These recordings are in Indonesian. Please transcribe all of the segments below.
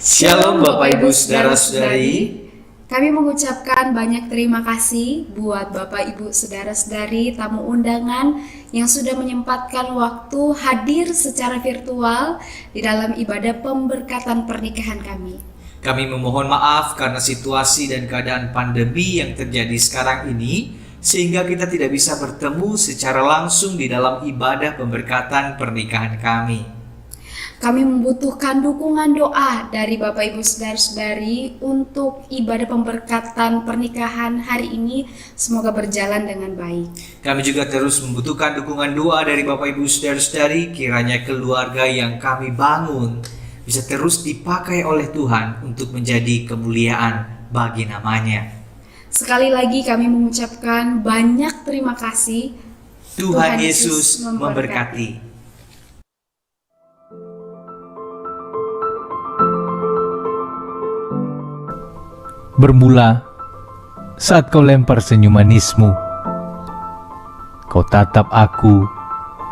Shalom Bapak Ibu Saudara-saudari. Kami mengucapkan banyak terima kasih buat Bapak Ibu Saudara-saudari tamu undangan yang sudah menyempatkan waktu hadir secara virtual di dalam ibadah pemberkatan pernikahan kami. Kami memohon maaf karena situasi dan keadaan pandemi yang terjadi sekarang ini, sehingga kita tidak bisa bertemu secara langsung di dalam ibadah pemberkatan pernikahan kami. Kami membutuhkan dukungan doa dari Bapak Ibu Saudara-saudari untuk ibadah pemberkatan pernikahan hari ini semoga berjalan dengan baik. Kami juga terus membutuhkan dukungan doa dari Bapak Ibu Saudara-saudari, kiranya keluarga yang kami bangun bisa terus dipakai oleh Tuhan untuk menjadi kemuliaan bagi namanya. Sekali lagi kami mengucapkan banyak terima kasih. Tuhan Yesus memberkati. Bermula saat kau lempar senyum manismu, kau tatap aku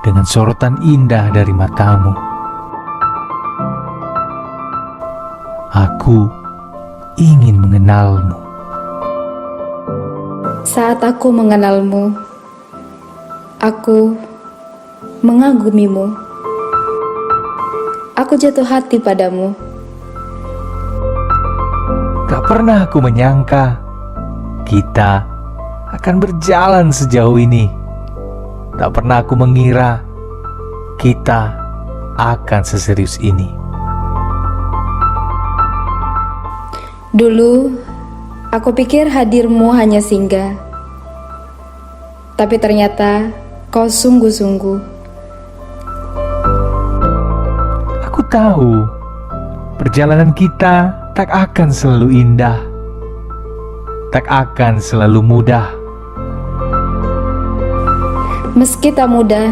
dengan sorotan indah dari matamu. Aku ingin mengenalmu. Saat aku mengenalmu, aku mengagumimu. Aku jatuh hati padamu. Tak pernah aku menyangka kita akan berjalan sejauh ini. Tak pernah aku mengira kita akan seserius ini. Dulu, aku pikir hadirmu hanya singgah. Tapi ternyata kau sungguh-sungguh. Aku tahu perjalanan kita tak akan selalu indah, tak akan selalu mudah. Meski tak mudah,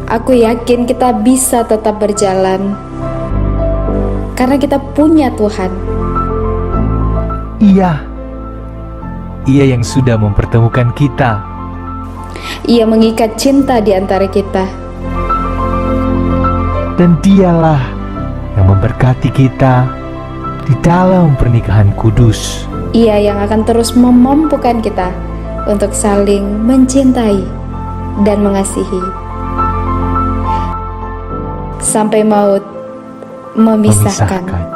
aku yakin kita bisa tetap berjalan karena kita punya Tuhan. Ia yang sudah mempertemukan kita. Ia mengikat cinta di antara kita. Dan dialah yang memberkati kita di dalam pernikahan kudus. Ia yang akan terus memampukan kita untuk saling mencintai dan mengasihi sampai maut memisahkan.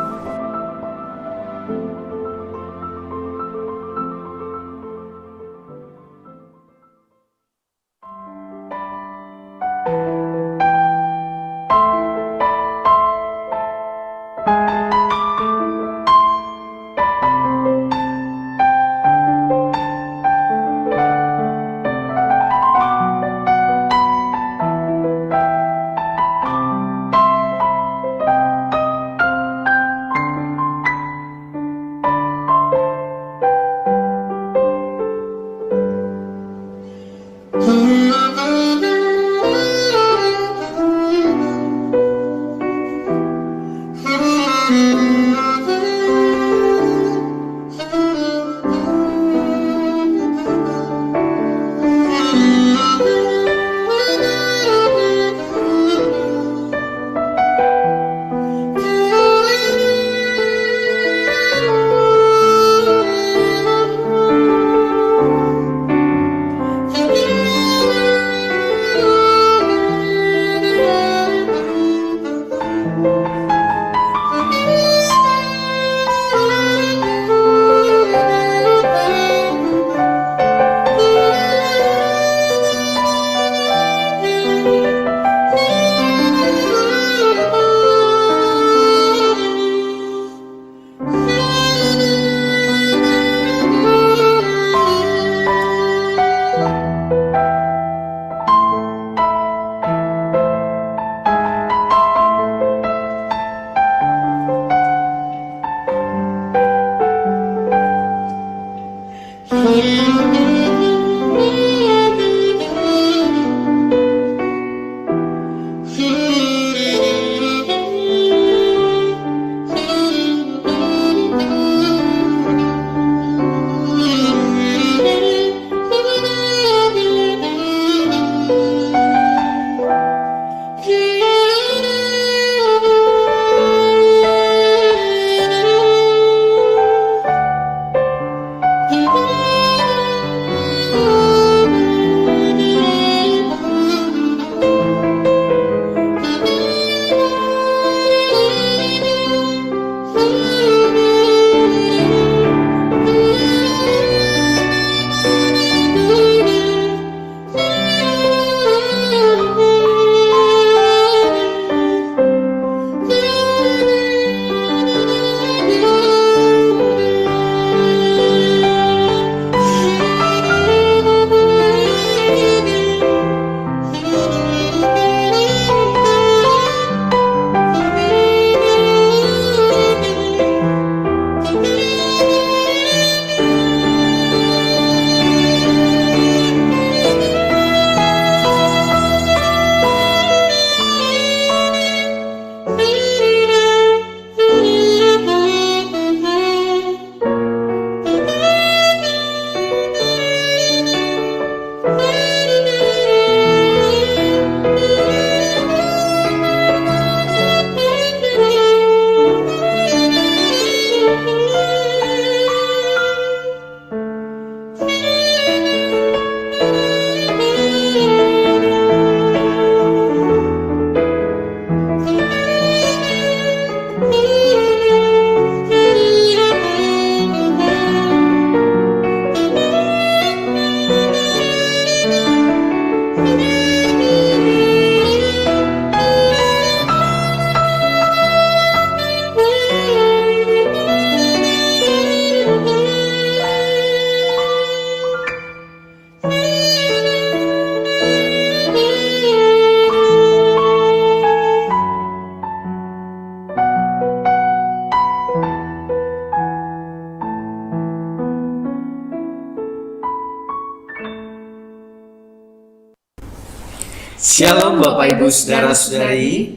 Shalom Bapak Ibu Saudara-saudari.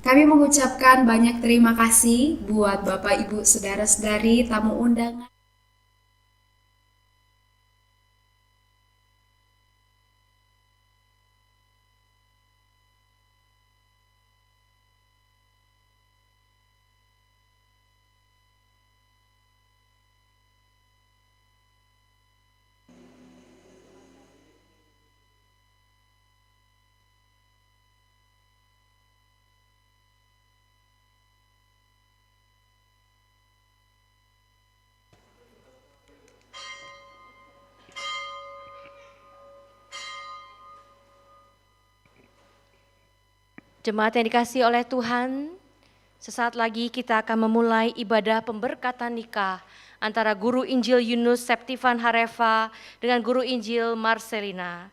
Kami mengucapkan banyak terima kasih buat Bapak Ibu Saudara-saudari tamu undangan. Jemaat yang dikasihi oleh Tuhan, sesaat lagi kita akan memulai ibadah pemberkatan nikah antara Guru Injil Yunus Septifan Harefa dengan Guru Injil Marcelina.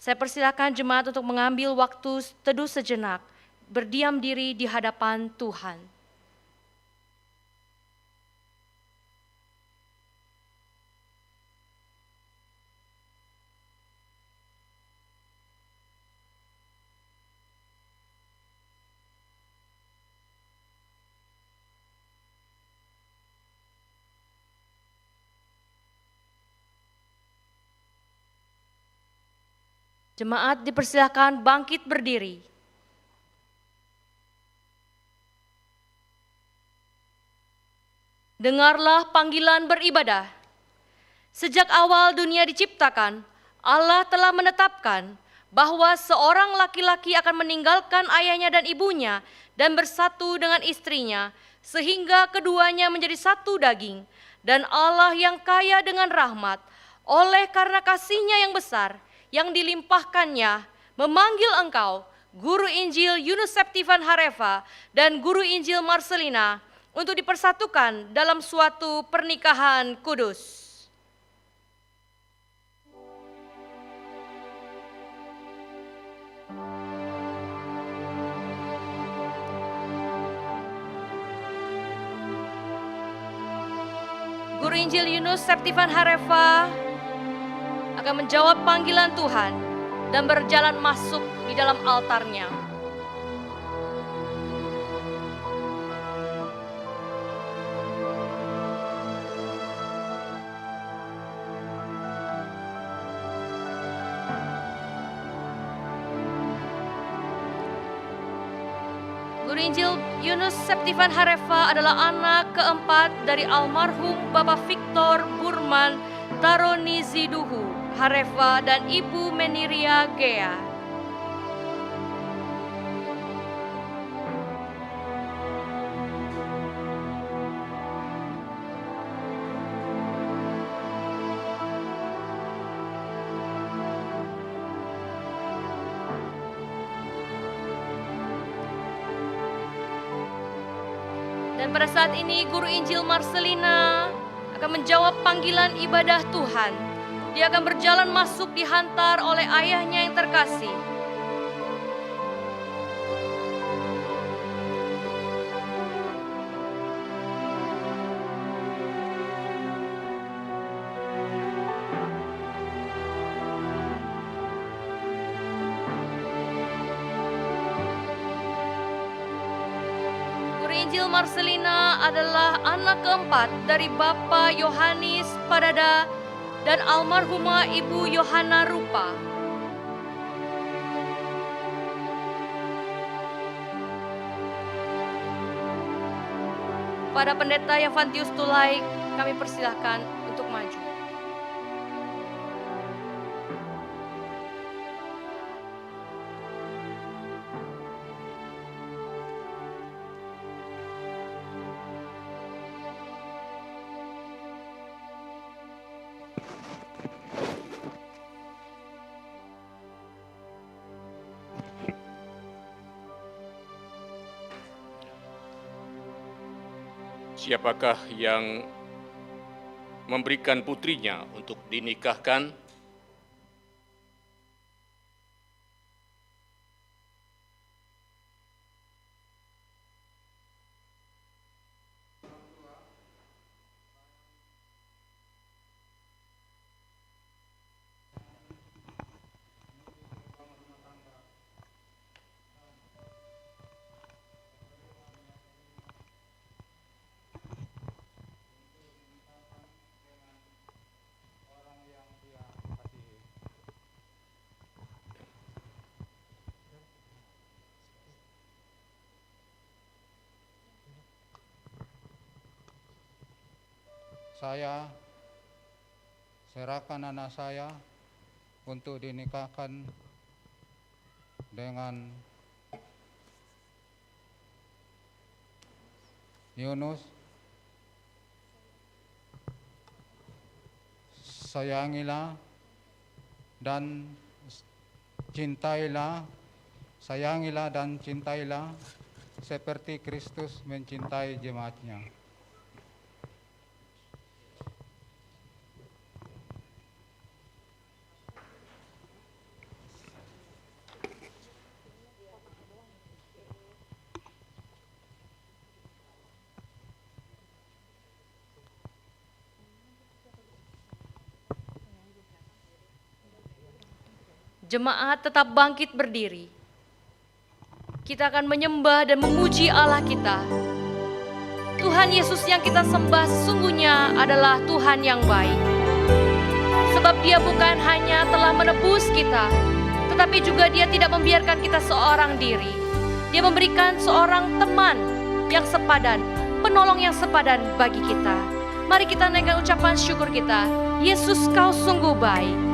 Saya persilakan jemaat untuk mengambil waktu teduh sejenak, berdiam diri di hadapan Tuhan. Jemaat dipersilakan bangkit berdiri. Dengarlah panggilan beribadah. Sejak awal dunia diciptakan, Allah telah menetapkan bahwa seorang laki-laki akan meninggalkan ayahnya dan ibunya dan bersatu dengan istrinya, sehingga keduanya menjadi satu daging. Dan Allah yang kaya dengan rahmat, oleh karena kasih-Nya yang besar, yang dilimpahkannya, memanggil engkau, Guru Injil Yunus Septifan Harefa dan Guru Injil Marcelina, untuk dipersatukan dalam suatu pernikahan kudus. Guru Injil Yunus Septifan Harefa akan menjawab panggilan Tuhan dan berjalan masuk di dalam altarnya. Guru Injil Yunus Septifan Harefa adalah anak keempat dari almarhum Bapak Victor Burman Taroni Ziduhu Harefa dan Ibu Meniria Gea. Dan pada saat ini Guru Injil Marcelina akan menjawab panggilan ibadah Tuhan. Dia akan berjalan masuk dihantar oleh ayahnya yang terkasih. Guru Injil Marcelina adalah anak keempat dari Bapak Yohanes Padada dan almarhumah Ibu Yohana Rupa. Pada pendeta Yavantius Tulai, kami persilahkan untuk maju. Siapakah yang memberikan putrinya untuk dinikahkan? saya serahkan anak saya untuk dinikahkan dengan Yunus. Sayangilah dan cintailah, sayangilah dan cintailah seperti Kristus mencintai jemaatnya. Jemaat tetap bangkit berdiri. Kita akan menyembah dan memuji Allah kita. Tuhan Yesus yang kita sembah sesungguhnya adalah Tuhan yang baik. Sebab Dia bukan hanya telah menebus kita, tetapi juga Dia tidak membiarkan kita seorang diri. Dia memberikan seorang teman yang sepadan, penolong yang sepadan bagi kita. Mari kita naikkan ucapan syukur kita. Yesus, Kau sungguh baik.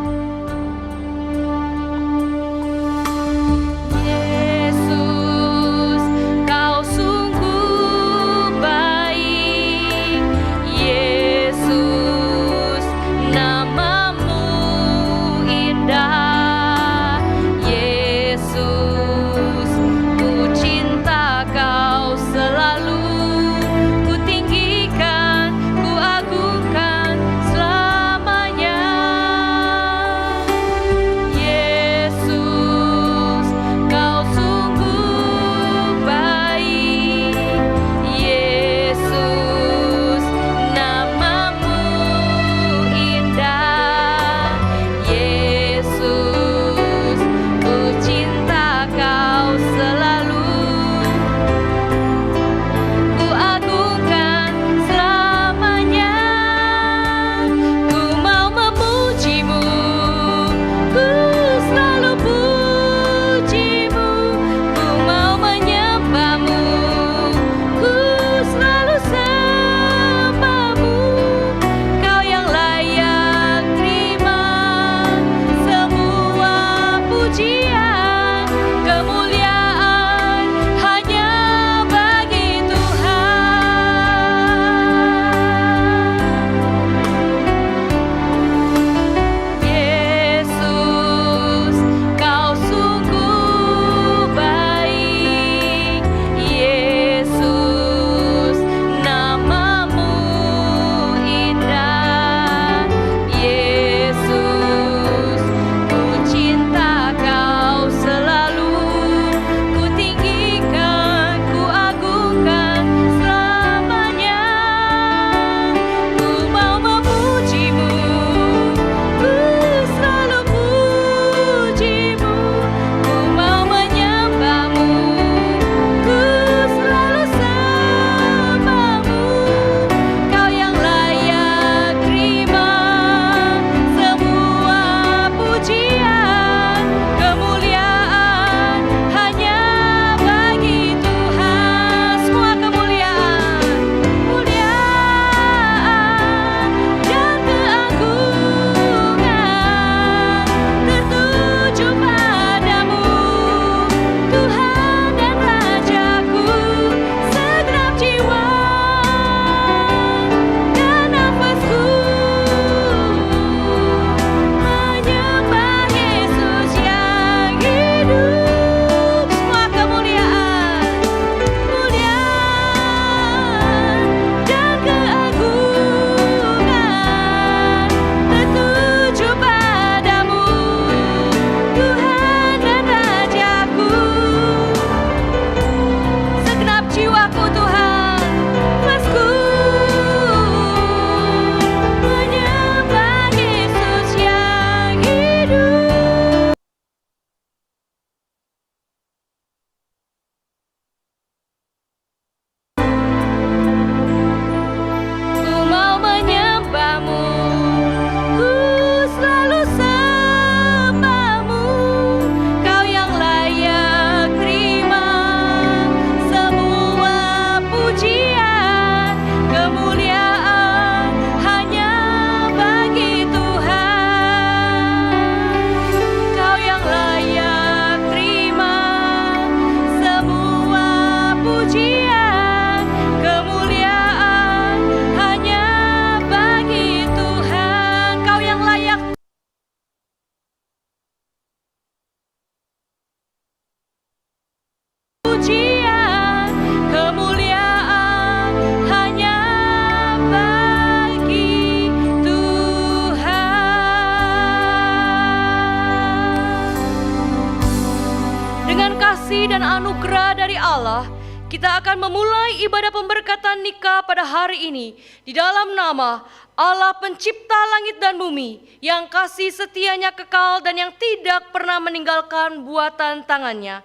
dan anugerah dari Allah, kita akan memulai ibadah pemberkatan nikah pada hari ini di dalam nama Allah pencipta langit dan bumi yang kasih setianya kekal dan yang tidak pernah meninggalkan buatan tangannya.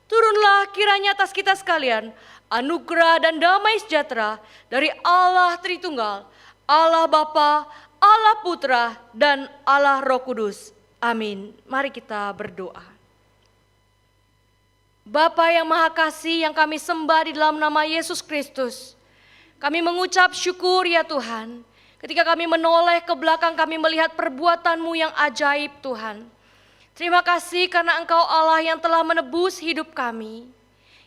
Turunlah kiranya atas kita sekalian anugerah dan damai sejahtera dari Allah Tritunggal, Allah Bapa, Allah Putra, dan Allah Roh Kudus. Amin. Mari kita berdoa. Bapa yang Maha Kasih yang kami sembah di dalam nama Yesus Kristus, kami mengucap syukur ya Tuhan, ketika kami menoleh ke belakang kami melihat perbuatan-Mu yang ajaib Tuhan. Terima kasih karena Engkau Allah yang telah menebus hidup kami.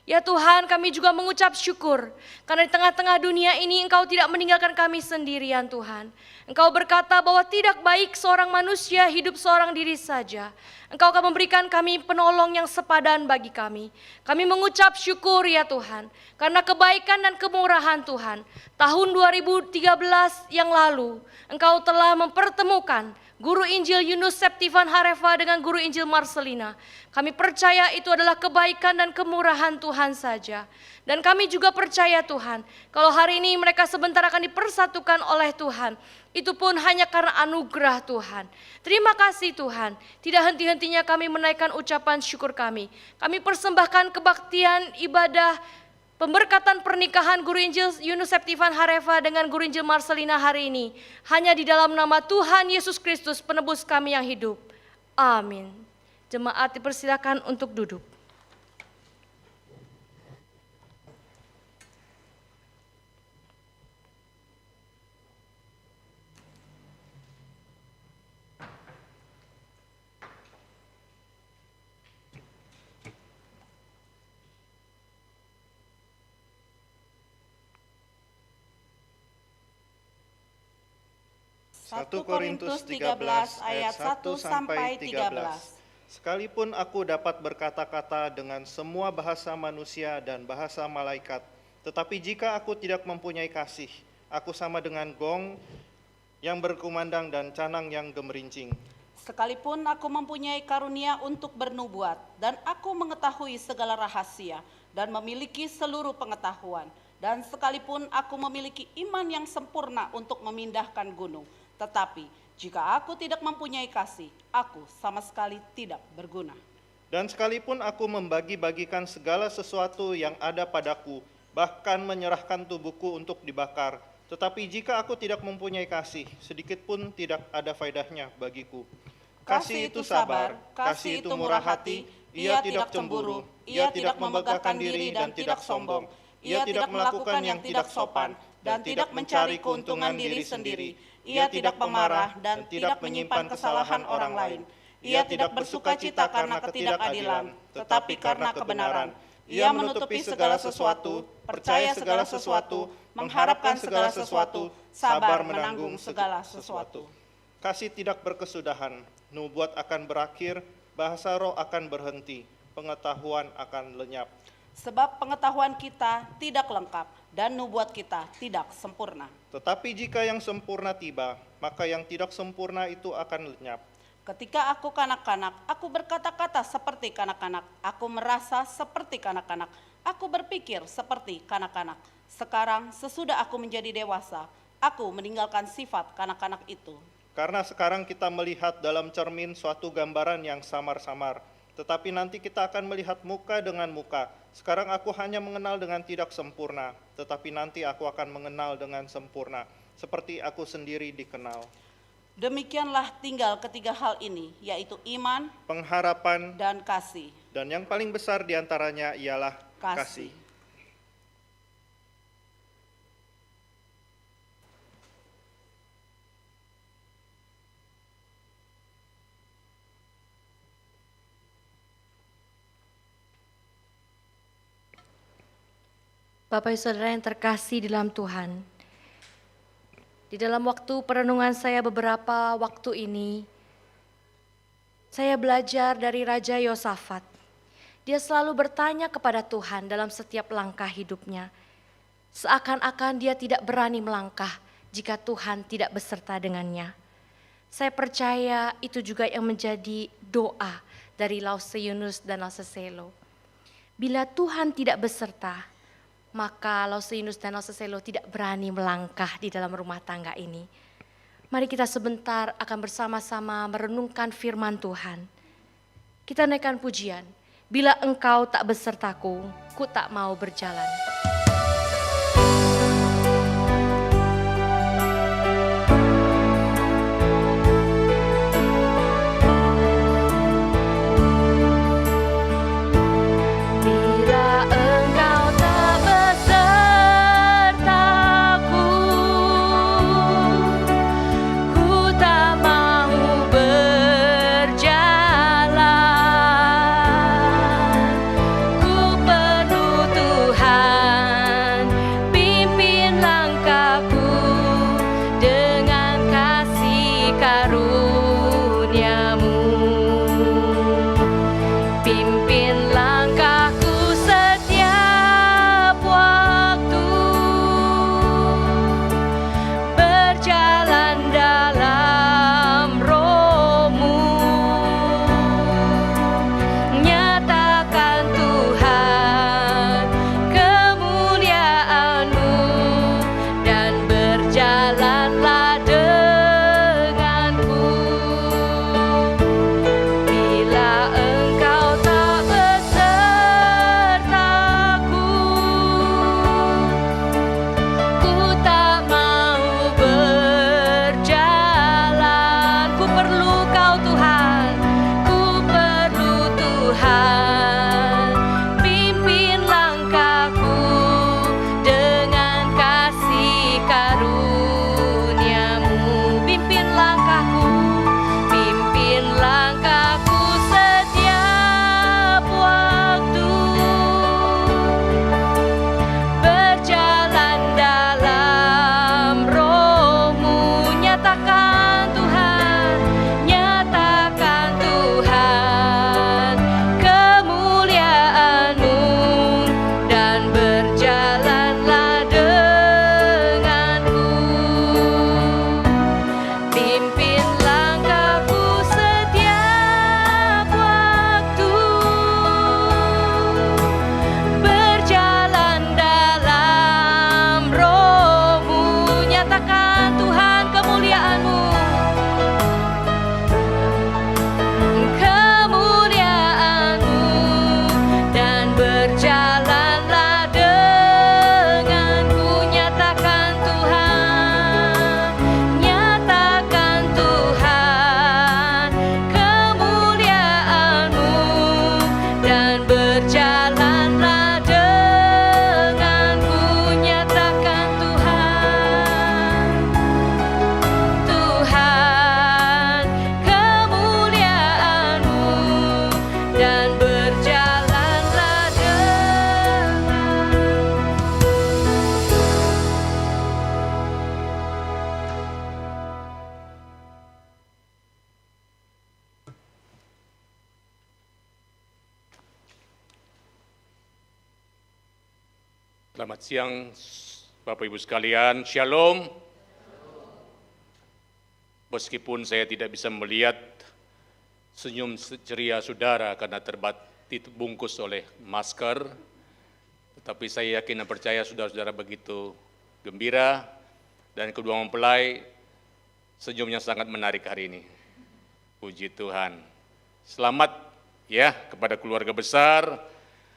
Ya Tuhan, kami juga mengucap syukur karena di tengah-tengah dunia ini Engkau tidak meninggalkan kami sendirian Tuhan. Engkau berkata bahwa tidak baik seorang manusia hidup seorang diri saja. Engkau akan memberikan kami penolong yang sepadan bagi kami. Kami mengucap syukur ya Tuhan karena kebaikan dan kemurahan Tuhan. Tahun 2013 yang lalu Engkau telah mempertemukan Guru Injil Yunus Septifan Hareva dengan Guru Injil Marcelina. Kami percaya itu adalah kebaikan dan kemurahan Tuhan saja. Dan kami juga percaya Tuhan, kalau hari ini mereka sebentar akan dipersatukan oleh Tuhan, itu pun hanya karena anugerah Tuhan. Terima kasih Tuhan, tidak henti-hentinya kami menaikkan ucapan syukur kami. Kami persembahkan kebaktian ibadah pemberkatan pernikahan Guru Injil Yunus Septifan Hareva dengan Guru Injil Marcelina hari ini hanya di dalam nama Tuhan Yesus Kristus penebus kami yang hidup. Amin. Jemaat dipersilakan untuk duduk. Satu Korintus 13 ayat 1 sampai 13. Sekalipun aku dapat berkata-kata dengan semua bahasa manusia dan bahasa malaikat, tetapi jika aku tidak mempunyai kasih, aku sama dengan gong yang berkumandang dan canang yang gemerincing. Sekalipun aku mempunyai karunia untuk bernubuat, dan aku mengetahui segala rahasia, dan memiliki seluruh pengetahuan, dan sekalipun aku memiliki iman yang sempurna untuk memindahkan gunung, tetapi jika aku tidak mempunyai kasih, aku sama sekali tidak berguna. Dan sekalipun aku membagi-bagikan segala sesuatu yang ada padaku, bahkan menyerahkan tubuhku untuk dibakar, tetapi jika aku tidak mempunyai kasih, sedikit pun tidak ada faedahnya bagiku. Kasih itu sabar, kasih itu murah hati, ia tidak cemburu, ia tidak memegahkan diri dan tidak sombong, ia tidak melakukan yang tidak sopan, dan tidak mencari keuntungan diri sendiri. Ia tidak pemarah dan tidak menyimpan kesalahan orang lain. Ia tidak bersuka cita karena ketidakadilan, tetapi karena kebenaran. Ia menutupi segala sesuatu, percaya segala sesuatu, mengharapkan segala sesuatu, sabar menanggung segala sesuatu. Kasih tidak berkesudahan, nubuat akan berakhir, bahasa roh akan berhenti, pengetahuan akan lenyap. Sebab pengetahuan kita tidak lengkap dan nubuat kita tidak sempurna. Tetapi jika yang sempurna tiba, maka yang tidak sempurna itu akan lenyap. Ketika aku kanak-kanak, aku berkata-kata seperti kanak-kanak, aku merasa seperti kanak-kanak, aku berpikir seperti kanak-kanak. Sekarang sesudah aku menjadi dewasa, aku meninggalkan sifat kanak-kanak itu. Karena sekarang kita melihat dalam cermin suatu gambaran yang samar-samar, tetapi nanti kita akan melihat muka dengan muka. Sekarang aku hanya mengenal dengan tidak sempurna, tetapi nanti aku akan mengenal dengan sempurna, seperti aku sendiri dikenal. Demikianlah tinggal ketiga hal ini, yaitu iman, pengharapan, dan kasih. Dan yang paling besar diantaranya ialah kasih. Bapak Ibu Saudara yang terkasih di dalam Tuhan, di dalam waktu perenungan saya beberapa waktu ini, saya belajar dari Raja Yosafat. Dia selalu bertanya kepada Tuhan dalam setiap langkah hidupnya. Seakan-akan dia tidak berani melangkah jika Tuhan tidak beserta dengannya. Saya percaya itu juga yang menjadi doa dari Lause Yunus dan Lause Selo. Bila Tuhan tidak beserta, maka Lausinus dan Lauseselo tidak berani melangkah di dalam rumah tangga ini. Mari kita sebentar akan bersama-sama merenungkan firman Tuhan. Kita naikkan pujian, bila Engkau tak besertaku, ku tak mau berjalan. Selamat siang Bapak Ibu sekalian, Shalom. Meskipun saya tidak bisa melihat senyum ceria saudara karena terbungkus oleh masker, tetapi saya yakin dan percaya saudara-saudara begitu gembira dan kedua mempelai senyumnya sangat menarik hari ini. Puji Tuhan. Selamat ya kepada keluarga besar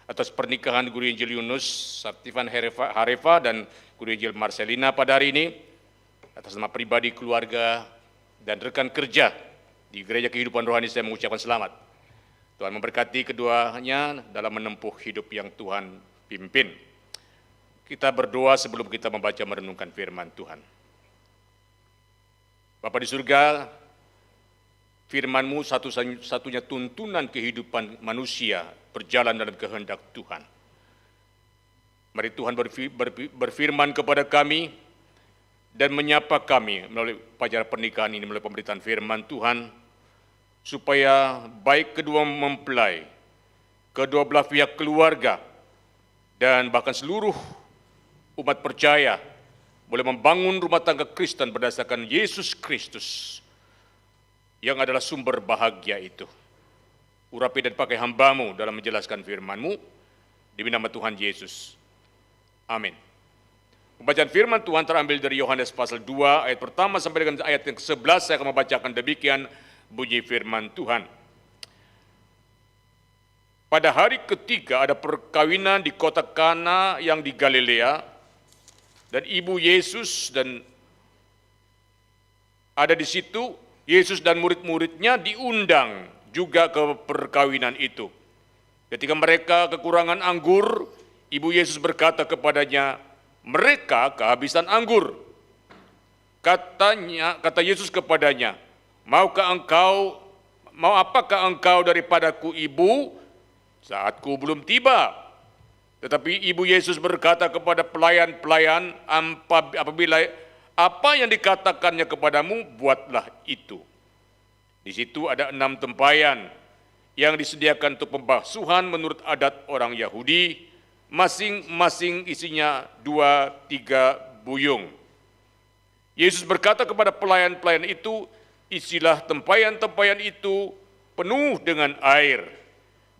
atas pernikahan Guru Injil Yunus Sartifan Harefa dan Guru Injil Marcelina pada hari ini. Atas nama pribadi, keluarga, dan rekan kerja di Gereja Kehidupan Rohani saya mengucapkan selamat. Tuhan memberkati keduanya dalam menempuh hidup yang Tuhan pimpin. Kita berdoa sebelum kita membaca merenungkan firman Tuhan. Bapa di surga, firman-Mu satu-satunya tuntunan kehidupan manusia berjalan dalam kehendak Tuhan. Mari Tuhan berfirman kepada kami dan menyapa kami melalui upacara pernikahan ini, melalui pemberitaan firman Tuhan, supaya baik kedua mempelai, kedua belah pihak keluarga, dan bahkan seluruh umat percaya boleh membangun rumah tangga Kristen berdasarkan Yesus Kristus yang adalah sumber bahagia itu. Urapi dan pakai hamba-Mu dalam menjelaskan firman-Mu, Demi nama Tuhan Yesus. Amin. Pembacaan firman Tuhan terambil dari Yohanes pasal 2 ayat pertama sampai dengan ayat yang ke-11. Saya akan membacakan demikian bunyi firman Tuhan. Pada hari ketiga ada perkawinan di kota Kana yang di Galilea, dan ibu Yesus dan ada di situ. Yesus dan murid-muridnya diundang juga ke perkawinan itu. Ketika mereka kekurangan anggur, ibu Yesus berkata kepadanya, mereka kehabisan anggur. Kata Yesus kepadanya, mau apakah engkau daripadaku, ibu? Saatku belum tiba. Tetapi ibu Yesus berkata kepada pelayan-pelayan, apabila apa yang dikatakannya kepadamu, buatlah itu. Di situ ada 6 tempayan yang disediakan untuk pembasuhan menurut adat orang Yahudi, masing-masing isinya 2-3 buyung. Yesus berkata kepada pelayan-pelayan itu, isilah tempayan-tempayan itu penuh dengan air,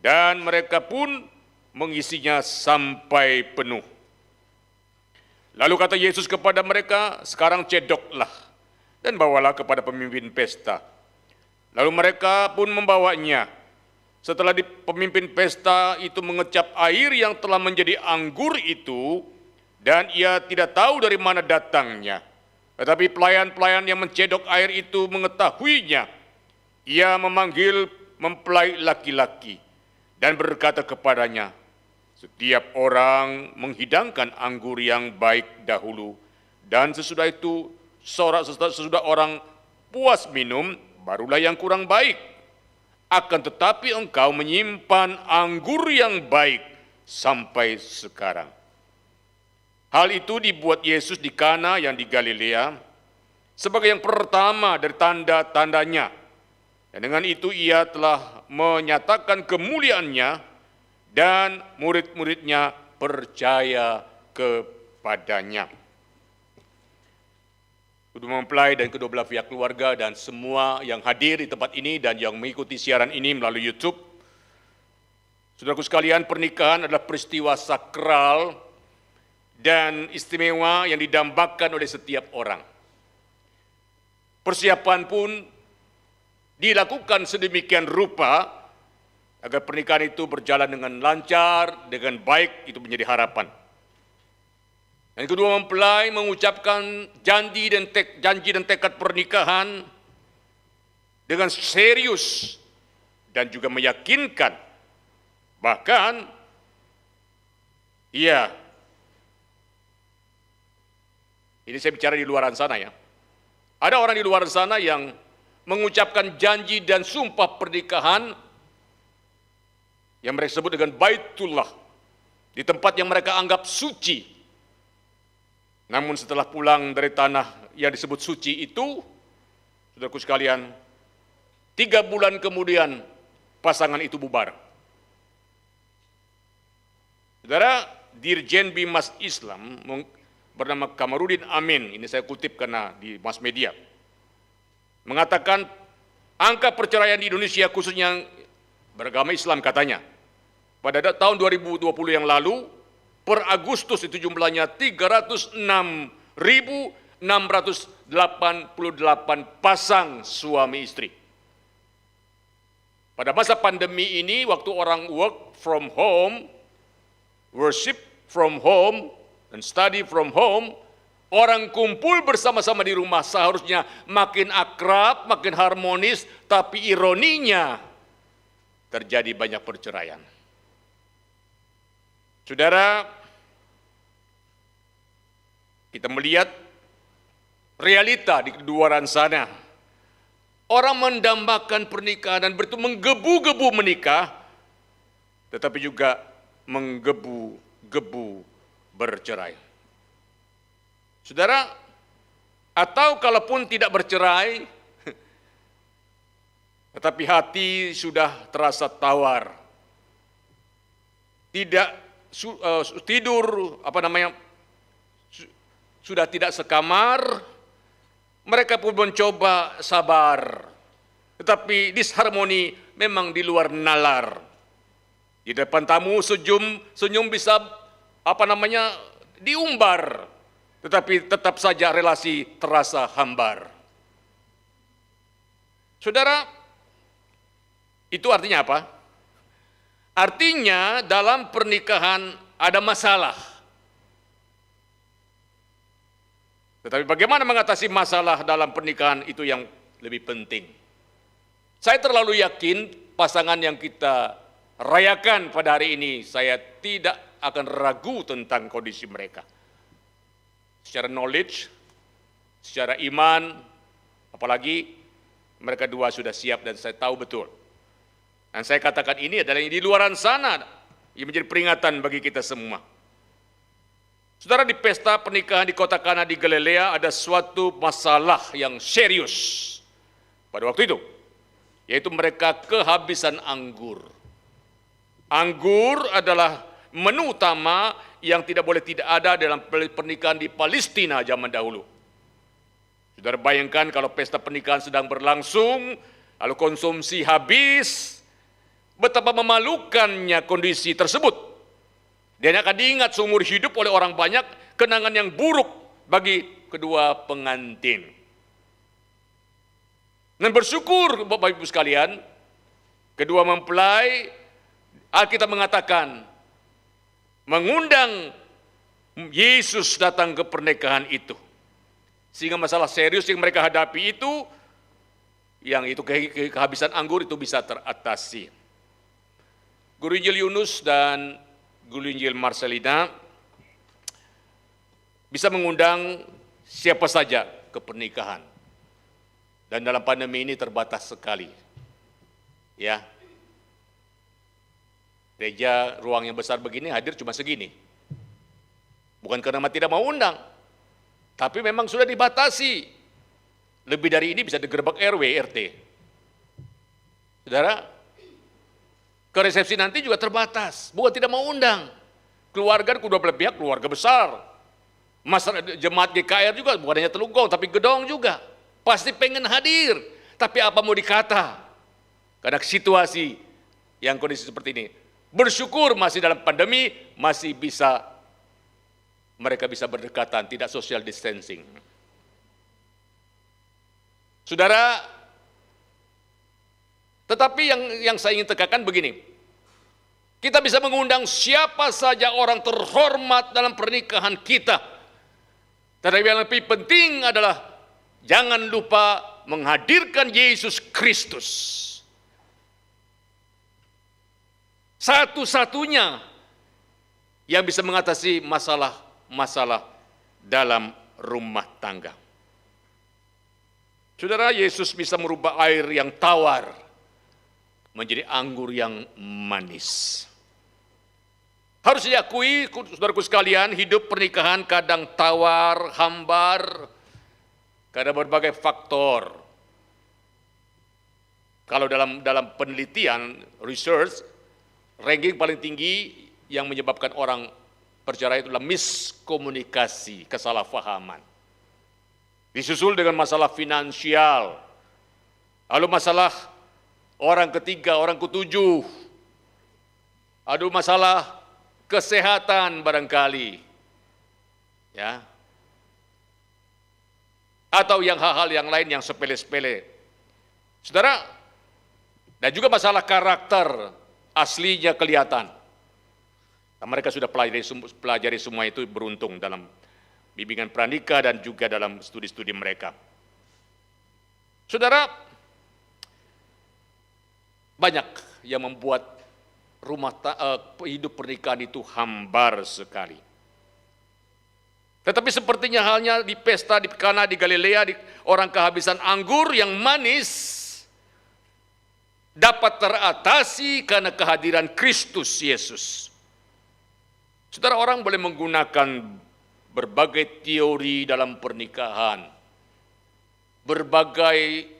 dan mereka pun mengisinya sampai penuh. Lalu kata Yesus kepada mereka, sekarang cedoklah dan bawalah kepada pemimpin pesta. Lalu mereka pun membawanya. Setelah pemimpin pesta itu mengecap air yang telah menjadi anggur itu, dan ia tidak tahu dari mana datangnya. Tetapi pelayan-pelayan yang mencedok air itu mengetahuinya. Ia memanggil mempelai laki-laki dan berkata kepadanya, setiap orang menghidangkan anggur yang baik dahulu, dan sesudah itu, sesudah orang puas minum, barulah yang kurang baik. Akan tetapi engkau menyimpan anggur yang baik sampai sekarang. Hal itu dibuat Yesus di Kana yang di Galilea sebagai yang pertama dari tanda-tandanya. Dan dengan itu ia telah menyatakan kemuliaannya, dan murid-muridnya percaya kepadanya. Kedua mempelai dan kedua belah pihak keluarga dan semua yang hadir di tempat ini dan yang mengikuti siaran ini melalui YouTube. Saudaraku sekalian, pernikahan adalah peristiwa sakral dan istimewa yang didambakan oleh setiap orang. Persiapan pun dilakukan sedemikian rupa agar pernikahan itu berjalan dengan lancar, dengan baik, itu menjadi harapan. Dan kedua mempelai mengucapkan janji dan tekad pernikahan dengan serius dan juga meyakinkan. Bahkan, ini saya bicara di luar sana ya. Ada orang di luar sana yang mengucapkan janji dan sumpah pernikahan yang mereka sebut dengan Baitullah, di tempat yang mereka anggap suci. Namun setelah pulang dari tanah yang disebut suci itu, saudaraku sekalian, 3 bulan kemudian pasangan itu bubar. Saudara, Dirjen Bimas Islam bernama Kamarudin Amin, ini saya kutip karena di mass media, mengatakan angka perceraian di Indonesia khususnya yang beragama Islam katanya, pada tahun 2020 yang lalu, per Agustus itu jumlahnya 306.688 pasang suami istri. Pada masa pandemi ini, waktu orang work from home, worship from home, dan study from home, orang kumpul bersama-sama di rumah seharusnya makin akrab, makin harmonis, tapi ironinya terjadi banyak perceraian. Saudara, kita melihat realita di luaran sana. Orang mendambakan pernikahan dan menggebu-gebu menikah, tetapi juga menggebu-gebu bercerai. Saudara, atau kalaupun tidak bercerai, tetapi hati sudah terasa tawar, tidak tidur, sudah tidak sekamar, mereka pun mencoba sabar, tetapi disharmoni memang di luar nalar. Di depan tamu senyum bisa diumbar, tetapi tetap saja relasi terasa hambar. Saudara, itu artinya apa? Artinya dalam pernikahan ada masalah. Tetapi bagaimana mengatasi masalah dalam pernikahan itu yang lebih penting. Saya terlalu yakin pasangan yang kita rayakan pada hari ini, saya tidak akan ragu tentang kondisi mereka. Secara knowledge, secara iman, apalagi mereka dua sudah siap dan saya tahu betul. Dan saya katakan ini adalah yang di luaran sana, yang menjadi peringatan bagi kita semua. Saudara, di pesta pernikahan di kota Kana di Galilea ada suatu masalah yang serius pada waktu itu, yaitu mereka kehabisan anggur. Anggur adalah menu utama yang tidak boleh tidak ada dalam pernikahan di Palestina zaman dahulu. Saudara bayangkan kalau pesta pernikahan sedang berlangsung, lalu konsumsi habis, betapa memalukannya kondisi tersebut. Dan akan diingat seumur hidup oleh orang banyak kenangan yang buruk bagi kedua pengantin. Dan bersyukur Bapak Ibu sekalian, kedua mempelai, Alkitab mengatakan, mengundang Yesus datang ke pernikahan itu. Sehingga masalah serius yang mereka hadapi itu, yang itu kehabisan anggur itu bisa teratasi. Guru Injil Yunus dan Guru Injil Marcelina bisa mengundang siapa saja ke pernikahan. Dan dalam pandemi ini terbatas sekali. Ya. Gereja ruang yang besar begini hadir cuma segini. Bukan karena tidak mau undang, tapi memang sudah dibatasi. Lebih dari ini bisa digerebek RW, RT. Saudara, ke resepsi nanti juga terbatas, bukan tidak mau undang. Keluarga kedua belah pihak, keluarga besar. Masyarakat jemaat GKR juga, bukan hanya Telugong, tapi Gedong juga. Pasti pengen hadir, tapi apa mau dikata? Karena situasi yang kondisi seperti ini. Bersyukur masih dalam pandemi, masih bisa, mereka bisa berdekatan, tidak social distancing. Saudara, tetapi yang saya ingin tekankan begini, kita bisa mengundang siapa saja orang terhormat dalam pernikahan kita. Tetapi yang lebih penting adalah jangan lupa menghadirkan Yesus Kristus. Satu-satunya yang bisa mengatasi masalah-masalah dalam rumah tangga. Saudara, Yesus bisa merubah air yang tawar menjadi anggur yang manis. Harus diakui, saudaraku sekalian, hidup pernikahan kadang tawar, hambar, karena berbagai faktor. Kalau dalam penelitian, research, ranking paling tinggi yang menyebabkan orang perceraian itu adalah miskomunikasi, kesalahpahaman. Disusul dengan masalah finansial, lalu masalah orang ketiga, orang ketujuh, ada masalah kesehatan barangkali, ya, atau hal-hal yang lain yang sepele-sepele. Saudara, dan juga masalah karakter aslinya kelihatan. Nah, mereka sudah pelajari semua itu, beruntung dalam bimbingan pranikah dan juga dalam studi-studi mereka. Saudara, banyak yang membuat hidup pernikahan itu hambar sekali. Tetapi sepertinya halnya di pesta di Kana di Galilea, orang kehabisan anggur yang manis dapat teratasi karena kehadiran Kristus Yesus. Saudara, orang boleh menggunakan berbagai teori dalam pernikahan, berbagai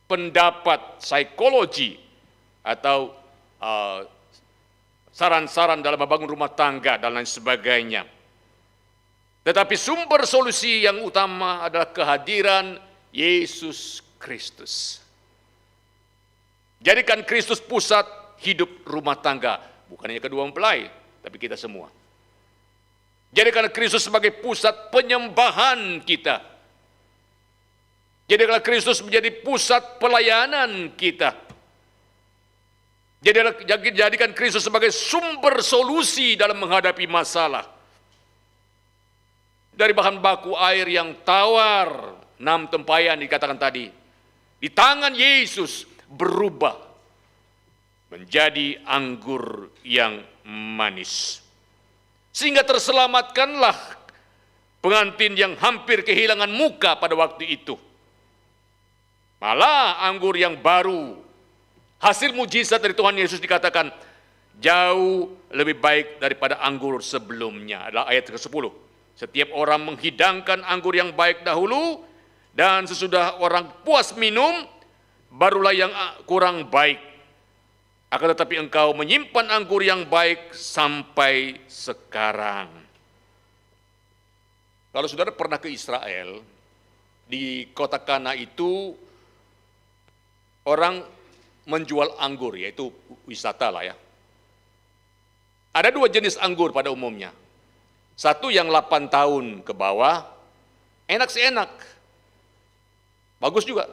pendapat psikologi atau saran-saran dalam membangun rumah tangga dan lain sebagainya. Tetapi sumber solusi yang utama adalah kehadiran Yesus Kristus. Jadikan Kristus pusat hidup rumah tangga. Bukan hanya kedua mempelai, tapi kita semua. Jadikanlah Kristus sebagai pusat penyembahan kita. Jadikanlah Kristus menjadi pusat pelayanan kita. Jadikan Kristus sebagai sumber solusi dalam menghadapi masalah. Dari bahan baku air yang tawar, 6 tempayan dikatakan tadi, di tangan Yesus berubah menjadi anggur yang manis. Sehingga terselamatkanlah pengantin yang hampir kehilangan muka pada waktu itu. Malah anggur yang baru, hasil mujizat dari Tuhan Yesus dikatakan jauh lebih baik daripada anggur sebelumnya. Adalah ayat ke-10. Setiap orang menghidangkan anggur yang baik dahulu, dan sesudah orang puas minum, barulah yang kurang baik. Akan tetapi engkau menyimpan anggur yang baik sampai sekarang. Kalau saudara pernah ke Israel, di kota Kana itu orang menjual anggur, yaitu wisata lah ya. Ada 2 jenis anggur pada umumnya. Satu yang 8 tahun ke bawah, enak sih enak. Bagus juga.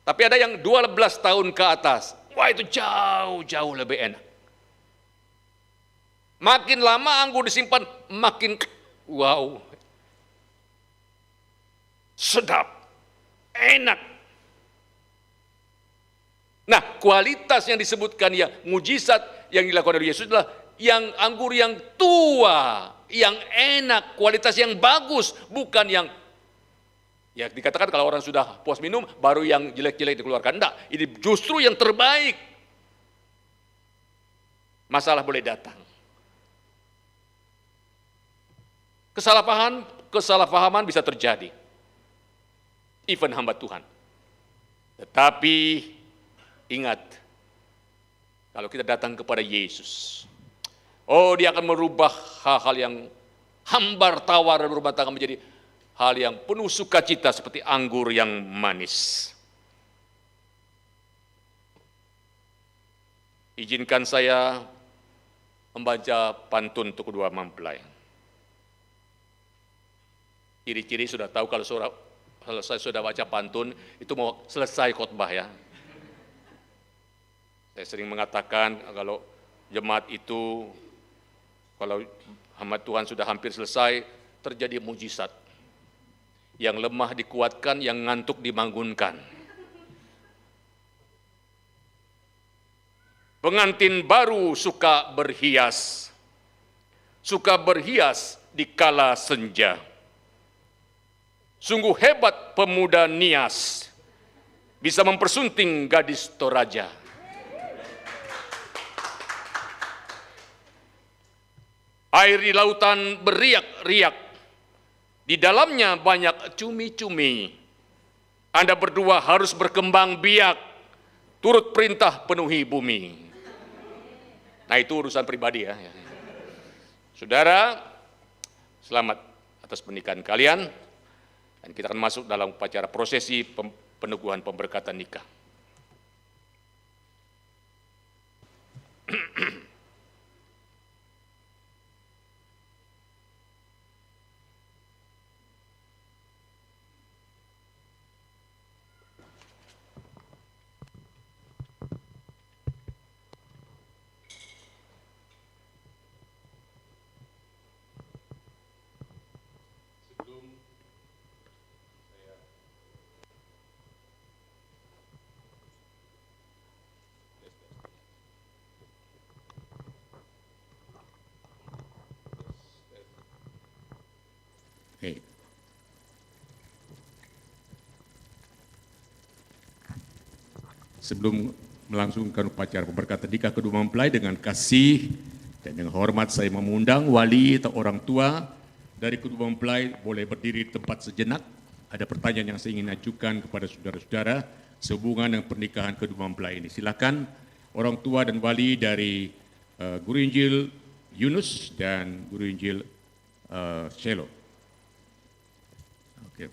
Tapi ada yang 12 tahun ke atas. Wah, itu jauh lebih enak. Makin lama anggur disimpan, makin wow. Sedap. Enak. Nah, kualitas yang disebutkan ya mujizat yang dilakukan oleh Yesus adalah yang anggur yang tua, yang enak, kualitas yang bagus, bukan yang ya dikatakan kalau orang sudah puas minum baru yang jelek-jelek dikeluarkan. Enggak, ini justru yang terbaik. Masalah boleh datang. Kesalahpahaman bisa terjadi. Even hamba Tuhan. Tetapi ingat, kalau kita datang kepada Yesus, Dia akan merubah hal-hal yang hambar tawar dan berumah tangga menjadi hal yang penuh sukacita seperti anggur yang manis. Izinkan saya membaca pantun untuk kedua mempelai. Ciri-ciri sudah tahu kalau saya sudah baca pantun, itu mau selesai khotbah ya. Saya sering mengatakan kalau jemaat itu, kalau hamba Tuhan sudah hampir selesai, terjadi mujizat. Yang lemah dikuatkan, yang ngantuk dibangunkan. Pengantin baru suka berhias di kala senja. Sungguh hebat pemuda Nias, bisa mempersunting gadis Toraja. Air di lautan beriak-riak, di dalamnya banyak cumi-cumi. Anda berdua harus berkembang biak, turut perintah penuhi bumi. Nah, itu urusan pribadi ya. Saudara, selamat atas pernikahan kalian. Dan kita akan masuk dalam upacara prosesi peneguhan pemberkatan nikah. Sebelum melangsungkan upacara pemberkatan nikah kedua mempelai, dengan kasih dan dengan hormat saya mengundang wali atau orang tua dari kedua mempelai boleh berdiri di tempat sejenak. Ada pertanyaan yang saya ingin ajukan kepada saudara-saudara sehubungan dengan pernikahan kedua mempelai ini. Silakan orang tua dan wali dari Guru Injil Yunus dan Guru Injil Shelo. Oke.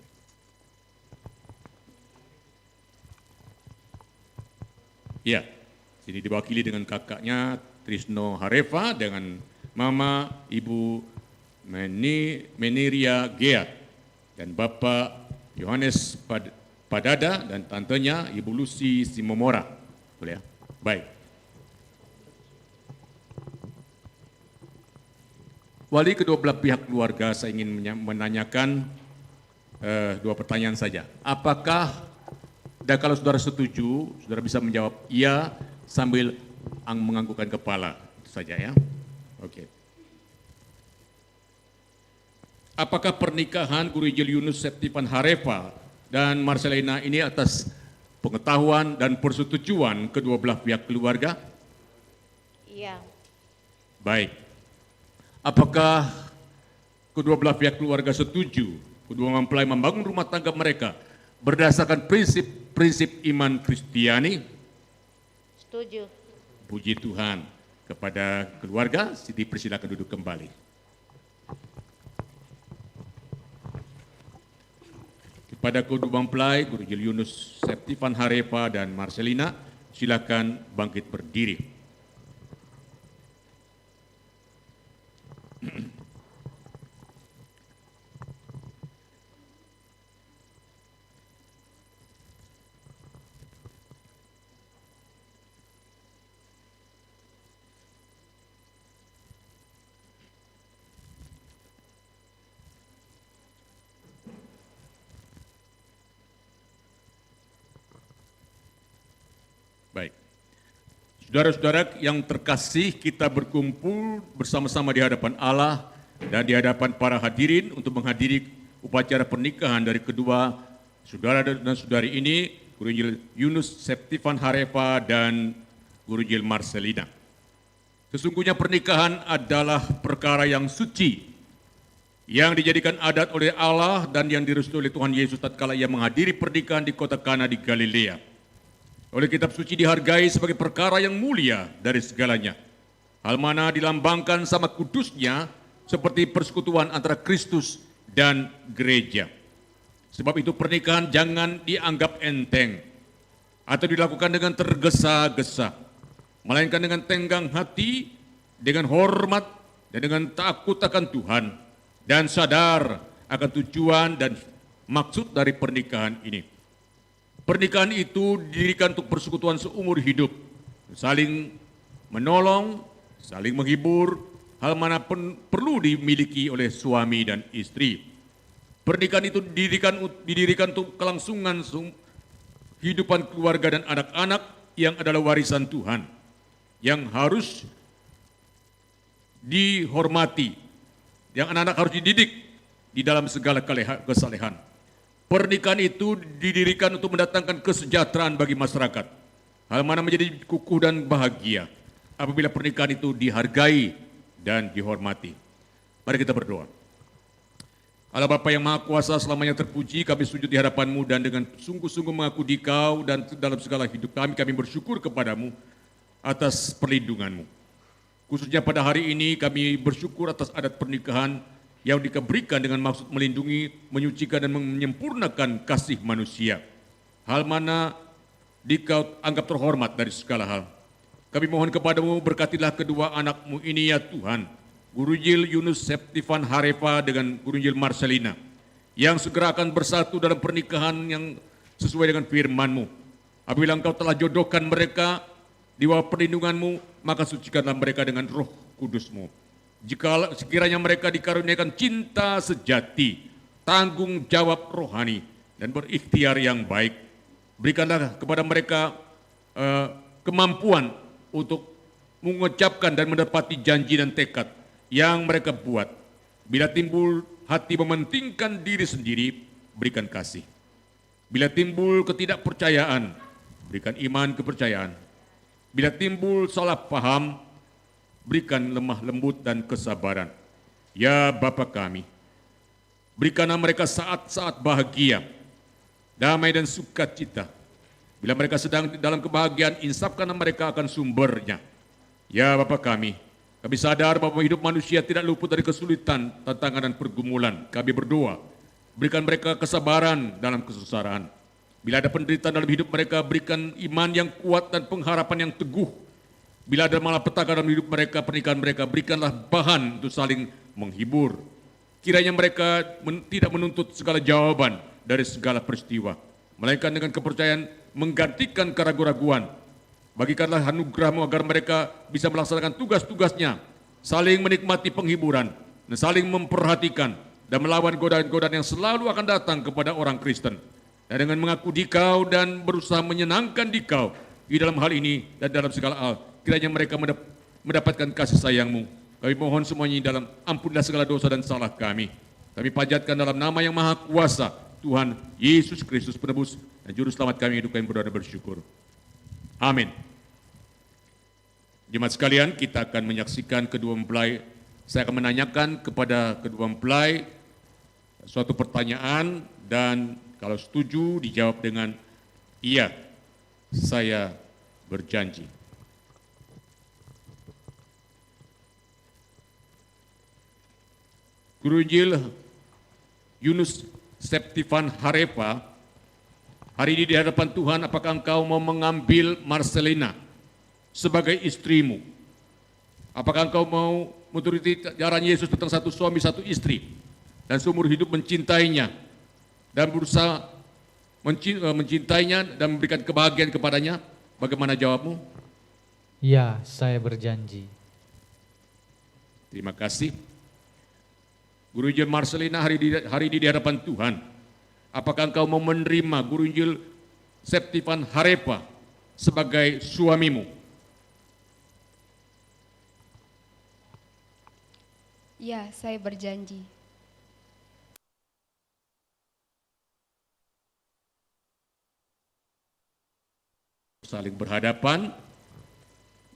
Ya, Sini diwakili dengan kakaknya Trisno Harefa dengan Mama Ibu Meniria Geat dan Bapak Yohanes Padada dan tantenya Ibu Lucy Simomora. Boleh ya? Baik. Wali kedua belah pihak keluarga, saya ingin menanyakan dua pertanyaan saja. Apakah, dan kalau saudara setuju, saudara bisa menjawab iya sambil menganggukkan kepala. Itu saja ya. Oke. Apakah pernikahan Guru Injil Yunus Septifan Harefa dan Marcelina ini atas pengetahuan dan persetujuan kedua belah pihak keluarga? Iya. Baik. Apakah kedua belah pihak keluarga setuju kedua mempelai membangun rumah tangga mereka berdasarkan prinsip iman Kristiani? Setuju. Puji Tuhan. Kepada keluarga, dipersilakan duduk kembali. Kepada kedua mempelai, Guru Injil Yunus Septifan Harefa dan Marcelina, silakan bangkit berdiri. Baik. Saudara-saudara yang terkasih, kita berkumpul bersama-sama di hadapan Allah dan di hadapan para hadirin untuk menghadiri upacara pernikahan dari kedua saudara dan saudari ini, Guru Injil Yunus Septifan Harefa dan Guru Injil Marcelina. Sesungguhnya pernikahan adalah perkara yang suci, yang dijadikan adat oleh Allah dan yang direstui oleh Tuhan Yesus tatkala ia menghadiri pernikahan di kota Kana di Galilea. Oleh kitab suci dihargai sebagai perkara yang mulia dari segalanya. Hal mana dilambangkan sama kudusnya seperti persekutuan antara Kristus dan gereja. Sebab itu pernikahan jangan dianggap enteng atau dilakukan dengan tergesa-gesa, melainkan dengan tenggang hati, dengan hormat dan dengan takut akan Tuhan dan sadar akan tujuan dan maksud dari pernikahan ini. Pernikahan itu didirikan untuk persekutuan seumur hidup, saling menolong, saling menghibur, hal mana perlu dimiliki oleh suami dan istri. Pernikahan itu didirikan untuk kelangsungan kehidupan keluarga dan anak-anak yang adalah warisan Tuhan, yang harus dihormati, yang anak-anak harus dididik di dalam segala kesalehan. Pernikahan itu didirikan untuk mendatangkan kesejahteraan bagi masyarakat. Hal mana menjadi kukuh dan bahagia apabila pernikahan itu dihargai dan dihormati. Mari kita berdoa. Allah Bapa yang Maha Kuasa, selamanya terpuji, kami sujud di hadapan-Mu dan dengan sungguh-sungguh mengaku di Kau dan dalam segala hidup kami bersyukur kepadamu atas perlindungan-Mu. Khususnya pada hari ini kami bersyukur atas adat pernikahan yang diberikan dengan maksud melindungi, menyucikan dan menyempurnakan kasih manusia. Hal mana Dikau anggap terhormat dari segala hal. Kami mohon kepadamu, berkatilah kedua anak-Mu ini ya Tuhan, Guru Injil Yunus Septifan Harefa dengan Guru Injil Marcelina, yang segera akan bersatu dalam pernikahan yang sesuai dengan firman-Mu. Apabila Engkau telah jodohkan mereka di bawah perlindungan-Mu, maka sucikanlah mereka dengan Roh Kudus-Mu. Jika sekiranya mereka dikaruniakan cinta sejati, tanggung jawab rohani, dan berikhtiar yang baik, berikanlah kepada mereka kemampuan untuk mengucapkan dan menepati janji dan tekad yang mereka buat. Bila timbul hati mementingkan diri sendiri, berikan kasih. Bila timbul ketidakpercayaan, berikan iman kepercayaan. Bila timbul salah paham, berikan lemah lembut dan kesabaran. Ya Bapa kami, berikanlah mereka saat-saat bahagia, damai dan sukacita. Bila mereka sedang dalam kebahagiaan, insafkanlah mereka akan sumbernya. Ya Bapa kami sadar bahwa hidup manusia tidak luput dari kesulitan, tantangan dan pergumulan. Kami berdoa, berikan mereka kesabaran dalam kesusahan. Bila ada penderitaan dalam hidup mereka, berikan iman yang kuat dan pengharapan yang teguh. Bila ada malapetaka dalam hidup mereka, pernikahan mereka, berikanlah bahan untuk saling menghibur. Kiranya mereka tidak menuntut segala jawaban dari segala peristiwa, melainkan dengan kepercayaan menggantikan keraguan-raguan. Bagikanlah anugerah-Mu agar mereka bisa melaksanakan tugas-tugasnya, saling menikmati penghiburan, dan saling memperhatikan, dan melawan godaan-godaan yang selalu akan datang kepada orang Kristen. Dan dengan mengaku Dikau dan berusaha menyenangkan Dikau di dalam hal ini dan dalam segala hal, kiranya mereka mendapatkan kasih sayang-Mu. Kami mohon semuanya dalam ampunilah segala dosa dan salah kami. Kami panjatkan dalam nama yang maha kuasa, Tuhan Yesus Kristus penebus dan juru selamat kami, hidup kami berdoa dan bersyukur. Amin. Jemaat sekalian, kita akan menyaksikan kedua mempelai. Saya akan menanyakan kepada kedua mempelai suatu pertanyaan, dan kalau setuju dijawab dengan iya, saya berjanji. Guru Injil Yunus Septifan Harefa, hari ini di hadapan Tuhan, apakah engkau mau mengambil Marcelina sebagai istrimu? Apakah engkau mau menuruti ajaran Yesus tentang satu suami satu istri dan seumur hidup mencintainya dan berusaha mencintainya dan memberikan kebahagiaan kepadanya? Bagaimana jawabmu? Ya, saya berjanji. Terima kasih. Guru Injil Marcelina, hari ini di hadapan Tuhan, apakah engkau mau menerima Guru Injil Septifan Harefa sebagai suamimu? Ya, saya berjanji. Saling berhadapan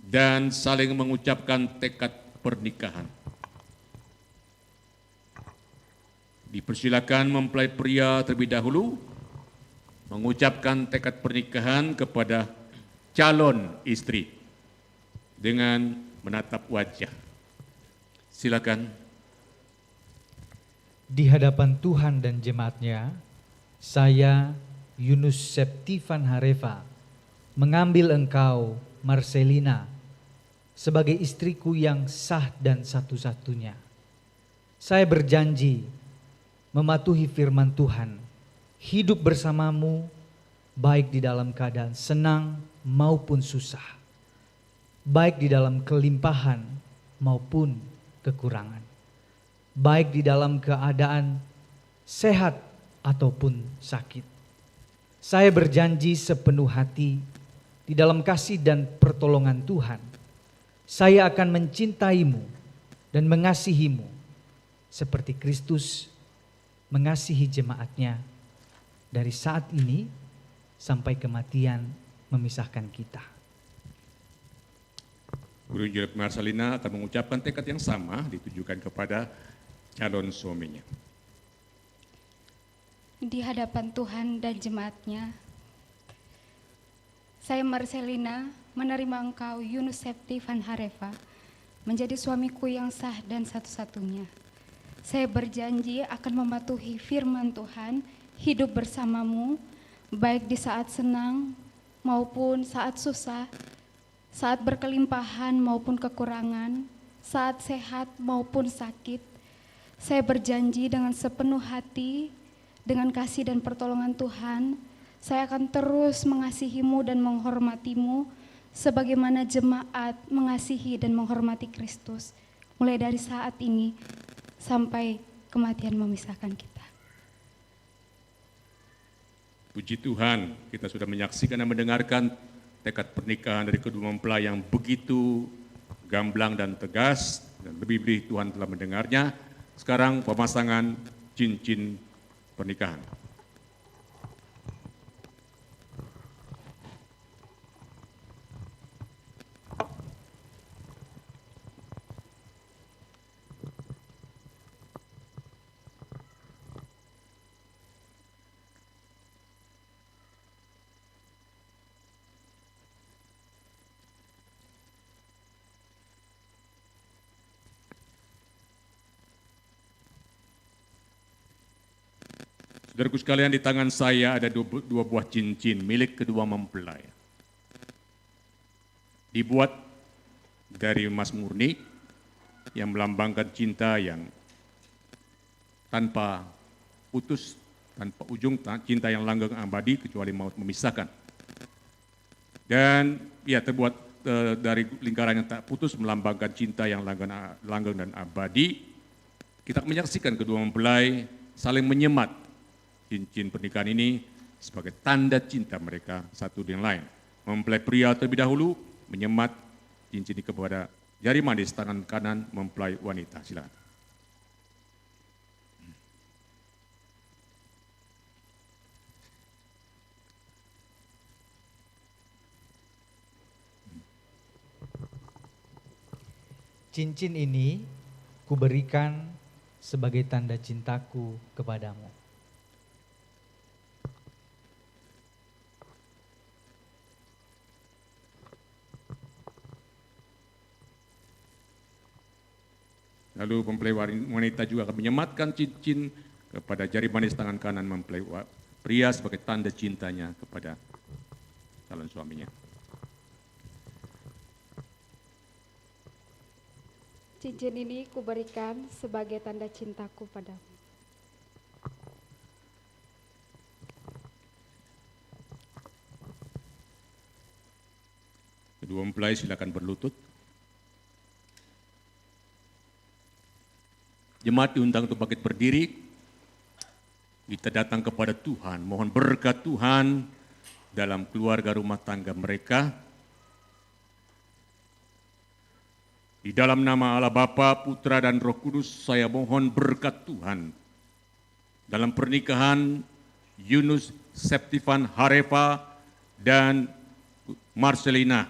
dan saling mengucapkan tekad pernikahan. Dipersilakan mempelai pria terlebih dahulu mengucapkan tekad pernikahan kepada calon istri dengan menatap wajah. Silakan. Di hadapan Tuhan dan jemaatnya, saya Yunus Septifan Harefa mengambil engkau Marcelina sebagai istriku yang sah dan satu-satunya. Saya berjanji mematuhi firman Tuhan, hidup bersamamu baik di dalam keadaan senang maupun susah, baik di dalam kelimpahan maupun kekurangan, baik di dalam keadaan sehat ataupun sakit. Saya berjanji sepenuh hati di dalam kasih dan pertolongan Tuhan, saya akan mencintaimu dan mengasihimu seperti Kristus mengasihi jemaatnya dari saat ini sampai kematian memisahkan kita. Guru Injil Marcelina akan mengucapkan tekad yang sama ditujukan kepada calon suaminya. Di hadapan Tuhan dan jemaatnya, saya Marcelina menerima engkau Yunus Septifan Harefa menjadi suamiku yang sah dan satu-satunya. Saya berjanji akan mematuhi firman Tuhan, hidup bersamamu, baik di saat senang maupun saat susah, saat berkelimpahan maupun kekurangan, saat sehat maupun sakit. Saya berjanji dengan sepenuh hati, dengan kasih dan pertolongan Tuhan, saya akan terus mengasihimu dan menghormatimu, sebagaimana jemaat mengasihi dan menghormati Kristus, mulai dari saat ini sampai kematian memisahkan kita. Puji Tuhan, kita sudah menyaksikan dan mendengarkan tekad pernikahan dari kedua mempelai yang begitu gamblang dan tegas, dan lebih-lebih Tuhan telah mendengarnya. Sekarang pemasangan cincin pernikahan. Saudaraku sekalian, di tangan saya ada dua buah cincin milik kedua mempelai. Dibuat dari emas murni yang melambangkan cinta yang tanpa putus, tanpa ujung, cinta yang langgeng abadi kecuali maut memisahkan. Dan ya terbuat dari lingkaran yang tak putus melambangkan cinta yang langgeng dan abadi. Kita menyaksikan kedua mempelai saling menyemat cincin pernikahan ini sebagai tanda cinta mereka satu dengan lain. Mempelai pria terlebih dahulu menyemat cincin ini kepada jari manis tangan kanan mempelai wanita. Silakan. Cincin ini kuberikan sebagai tanda cintaku kepadamu. Lalu mempelai wanita juga akan menyematkan cincin kepada jari manis tangan kanan mempelai pria sebagai tanda cintanya kepada calon suaminya. Cincin ini kuberikan sebagai tanda cintaku padamu. Kedua mempelai silakan berlutut. Jemaat diundang untuk bangkit berdiri. Kita datang kepada Tuhan, mohon berkat Tuhan dalam keluarga rumah tangga mereka. Di dalam nama Allah Bapa, Putra dan Roh Kudus, saya mohon berkat Tuhan dalam pernikahan Yunus Septifan Harefa dan Marcelina.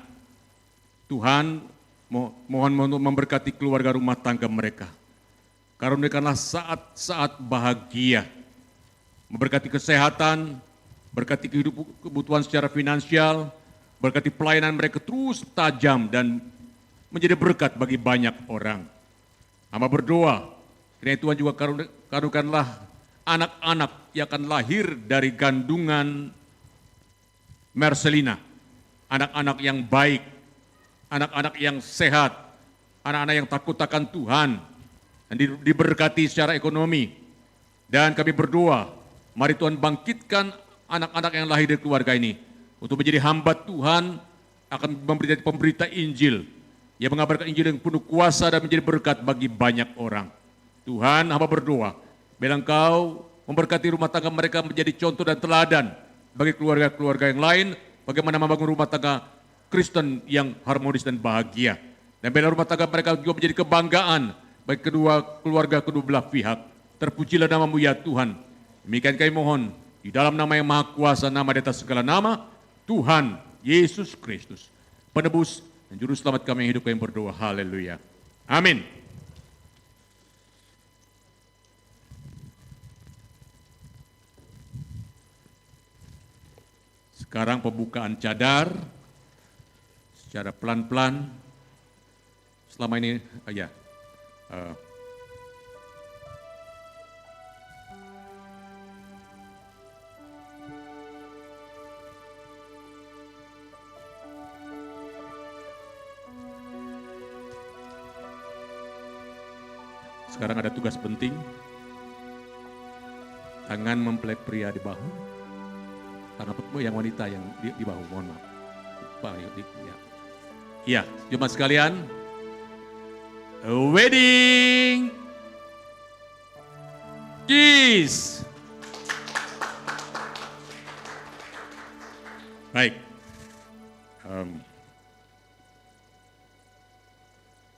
Tuhan mohon untuk memberkati keluarga rumah tangga mereka. Karuniakanlah saat-saat bahagia, memberkati kesehatan, berkati kebutuhan secara finansial, berkati pelayanan mereka terus tajam dan menjadi berkat bagi banyak orang. Hamba berdoa, kiranya Tuhan juga karuniakanlah anak-anak yang akan lahir dari kandungan Marcelina, anak-anak yang baik, anak-anak yang sehat, anak-anak yang takut akan Tuhan, dan diberkati secara ekonomi. Dan kami berdoa, mari Tuhan bangkitkan anak-anak yang lahir dari keluarga ini untuk menjadi hamba Tuhan, akan memberi pemberita Injil, yang mengabarkan Injil yang penuh kuasa dan menjadi berkat bagi banyak orang. Tuhan, hamba berdoa, biar Engkau memberkati rumah tangga mereka menjadi contoh dan teladan bagi keluarga-keluarga yang lain, bagaimana membangun rumah tangga Kristen yang harmonis dan bahagia. Dan biar rumah tangga mereka juga menjadi kebanggaan bagi keluarga kedua belah pihak. Terpujilah nama-Mu ya Tuhan. Demikian kami mohon di dalam nama yang maha kuasa, nama di atas segala nama, Tuhan Yesus Kristus, penebus dan juru selamat kami yang hidup, kami berdoa. Haleluya. Amin. Sekarang pembukaan cadar secara pelan-pelan. Selama ini sekarang ada tugas penting. Tangan mempelai pria di bahu, tangan yang wanita yang di bahu, mohon maaf. Ya, jemaat sekalian, a wedding kiss. Baik,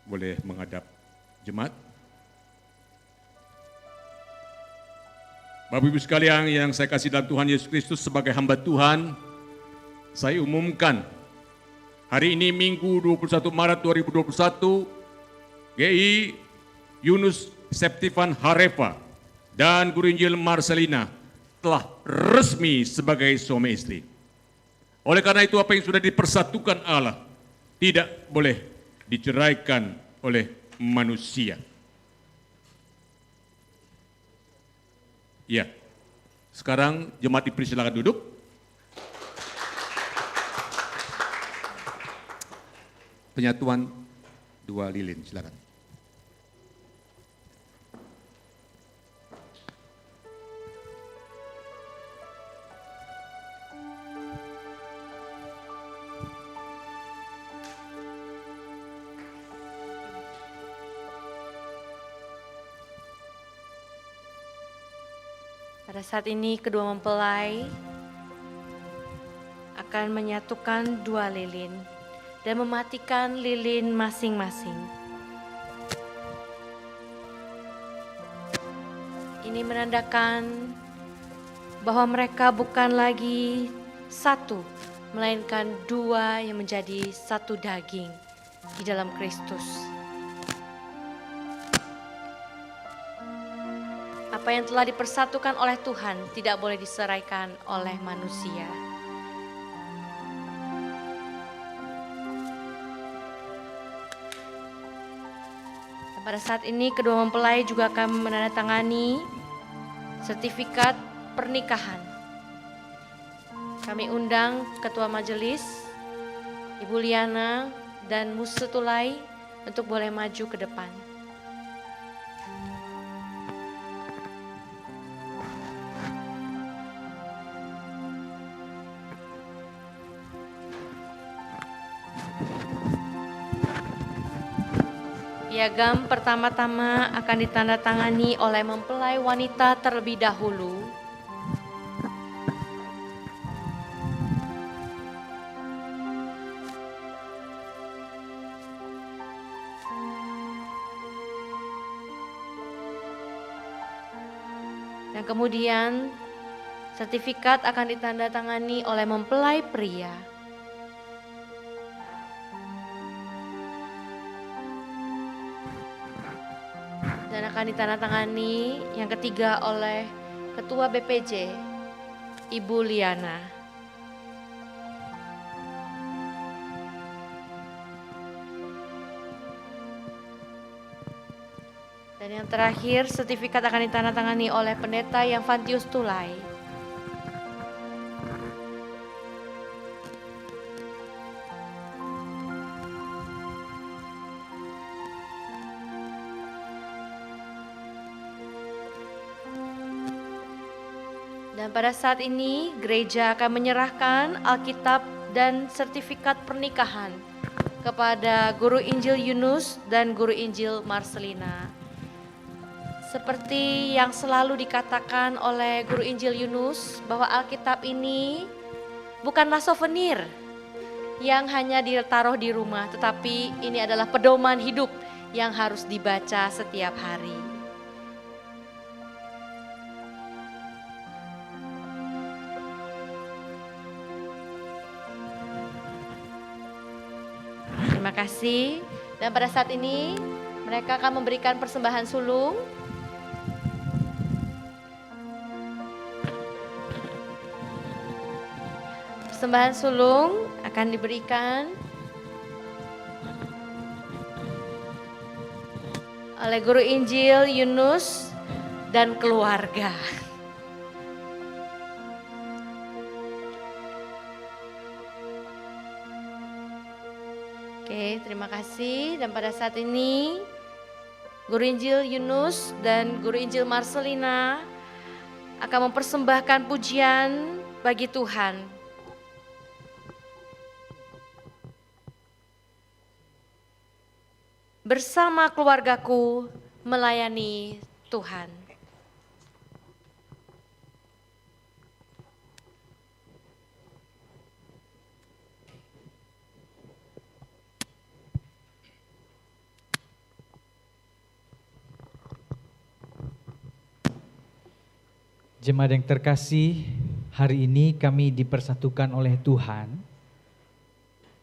boleh menghadap jemaat. Bapak Ibu sekalian yang saya kasih dalam Tuhan Yesus Kristus, sebagai hamba Tuhan, saya umumkan hari ini Minggu 21 Maret 2021, GI Yunus Septifan Harefa dan Guru Injil Marcelina telah resmi sebagai suami istri. Oleh karena itu, apa yang sudah dipersatukan Allah tidak boleh diceraikan oleh manusia. Ya, Sekarang jemaat dipersilakan duduk. Penyatuan 2 lilin, silakan. Pada saat ini kedua mempelai akan menyatukan 2 lilin dan mematikan lilin masing-masing. Ini menandakan bahwa mereka bukan lagi satu, melainkan 2 yang menjadi satu daging di dalam Kristus. Apa yang telah dipersatukan oleh Tuhan tidak boleh diseraikan oleh manusia. Dan pada saat ini kedua mempelai juga akan menandatangani sertifikat pernikahan. Kami undang Ketua Majelis, Ibu Liana dan Musetulai untuk boleh maju ke depan. Piagam pertama-tama akan ditandatangani oleh mempelai wanita terlebih dahulu. Dan kemudian sertifikat akan ditandatangani oleh mempelai pria. Dan akan ditandatangani yang ketiga oleh Ketua BPJ, Ibu Liana. Dan yang terakhir, sertifikat akan ditandatangani oleh Pendeta Yanfantius Tulai. Dan pada saat ini gereja akan menyerahkan Alkitab dan sertifikat pernikahan kepada Guru Injil Yunus dan Guru Injil Marcelina. Seperti yang selalu dikatakan oleh Guru Injil Yunus bahwa Alkitab ini bukanlah souvenir yang hanya ditaruh di rumah, tetapi ini adalah pedoman hidup yang harus dibaca setiap hari. Terima kasih. Dan pada saat ini mereka akan memberikan persembahan sulung. Persembahan sulung akan diberikan oleh Guru Injil Yunus dan keluarga. Oke, terima kasih. Dan pada saat ini Guru Injil Yunus dan Guru Injil Marcelina akan mempersembahkan pujian bagi Tuhan. Bersama keluargaku melayani Tuhan. Jemaat yang terkasih, hari ini kami dipersatukan oleh Tuhan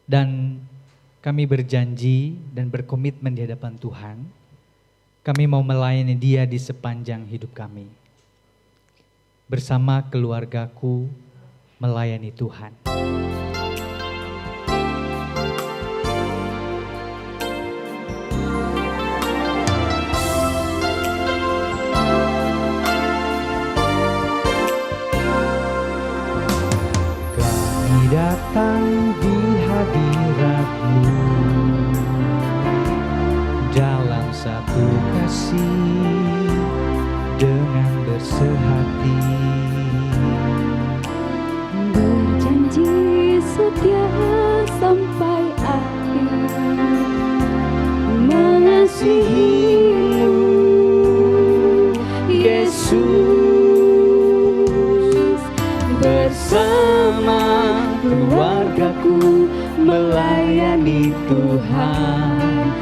dan kami berjanji dan berkomitmen di hadapan Tuhan. Kami mau melayani Dia di sepanjang hidup kami. Bersama keluargaku melayani Tuhan. datang di hadirat-Mu dalam satu kasih dengan bersehati, berjanji setia sampai akhir, mengasihi-Mu Yesus. Bersama keluargaku melayani Tuhan,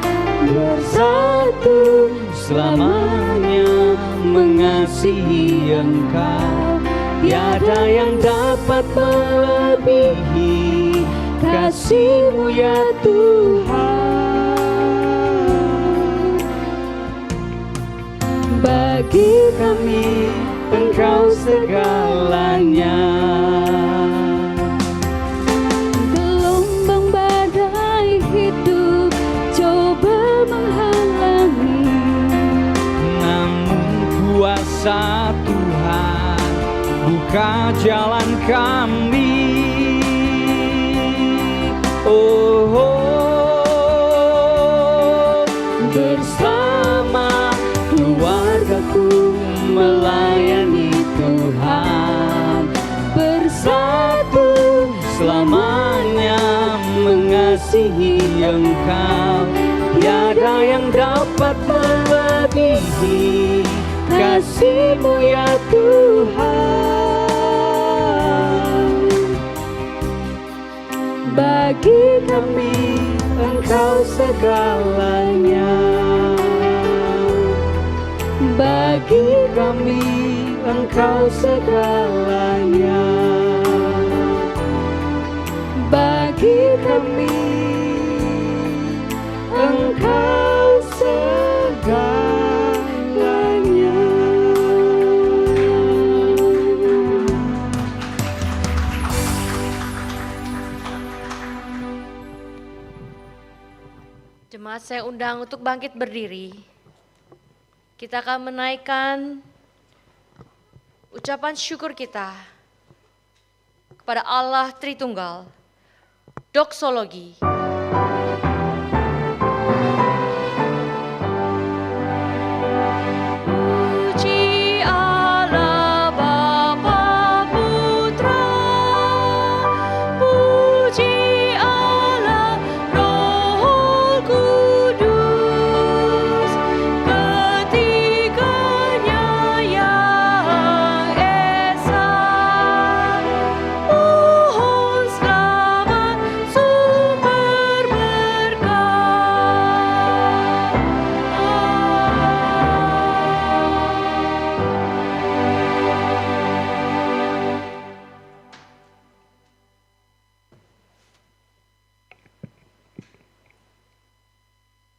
bersatu selamanya mengasihi Engkau. Tiada yang dapat melebihi kasih-Mu ya Tuhan. Bagi kami Engkau segalanya. Gelombang badai hidup coba menghalangi, namun kuasa Tuhan buka jalan kami. Oh, bersama keluargaku melayani Tuhan, bersatu selamanya mengasihi Engkau. Tiada yang dapat melebihi kasih-Mu ya Tuhan. Bagi kami Engkau segalanya. Bagi kami Engkau segalanya. Bagi kami Engkau segalanya. Jemaat saya undang untuk bangkit berdiri. Kita akan menaikkan ucapan syukur kita kepada Allah Tritunggal. Doksologi. Puji Allah Bapa Putra, puji Allah Roh Kudus, ketiganya yang esa. Mohon selamat sumber berkat.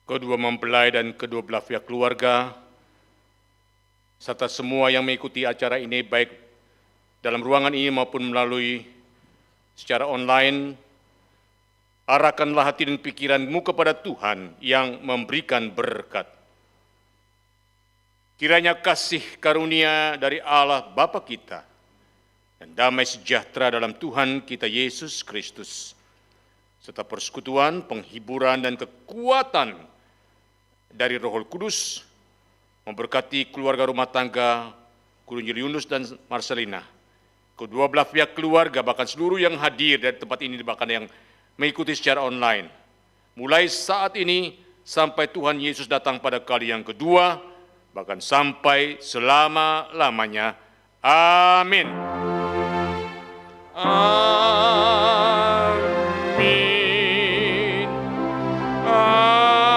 Kedua mempelai dan kedua belah pihak keluarga, serta semua yang mengikuti acara ini baik dalam ruangan ini maupun melalui secara online, arahkanlah hati dan pikiranmu kepada Tuhan yang memberikan berkat. Kiranya kasih karunia dari Allah Bapa kita dan damai sejahtera dalam Tuhan kita Yesus Kristus, serta persekutuan, penghiburan, dan kekuatan dari Roh Kudus memberkati keluarga rumah tangga Guru Yunus dan Marcelina, kedua belah pihak keluarga, bahkan seluruh yang hadir dari tempat ini, bahkan yang mengikuti secara online. Mulai saat ini sampai Tuhan Yesus datang pada kali yang kedua, bahkan sampai selama-lamanya. Amin. Amin. Amin.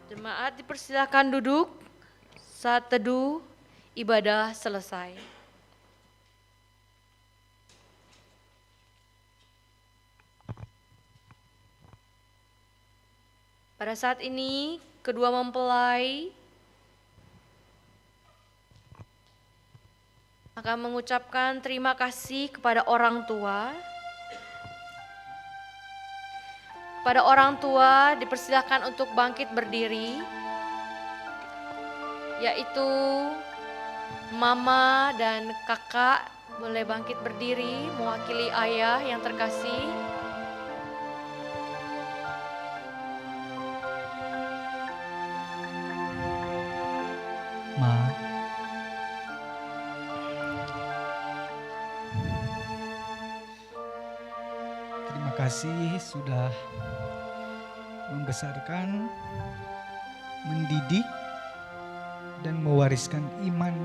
Jemaat dipersilakan duduk saat teduh ibadah selesai. Pada saat ini kedua mempelai akan mengucapkan terima kasih kepada orang tua. Kepada orang tua dipersilakan untuk bangkit berdiri, yaitu mama dan kakak boleh bangkit berdiri mewakili ayah yang terkasih. Ma, terima kasih sudah membesarkan, mendidik, dan mewariskan iman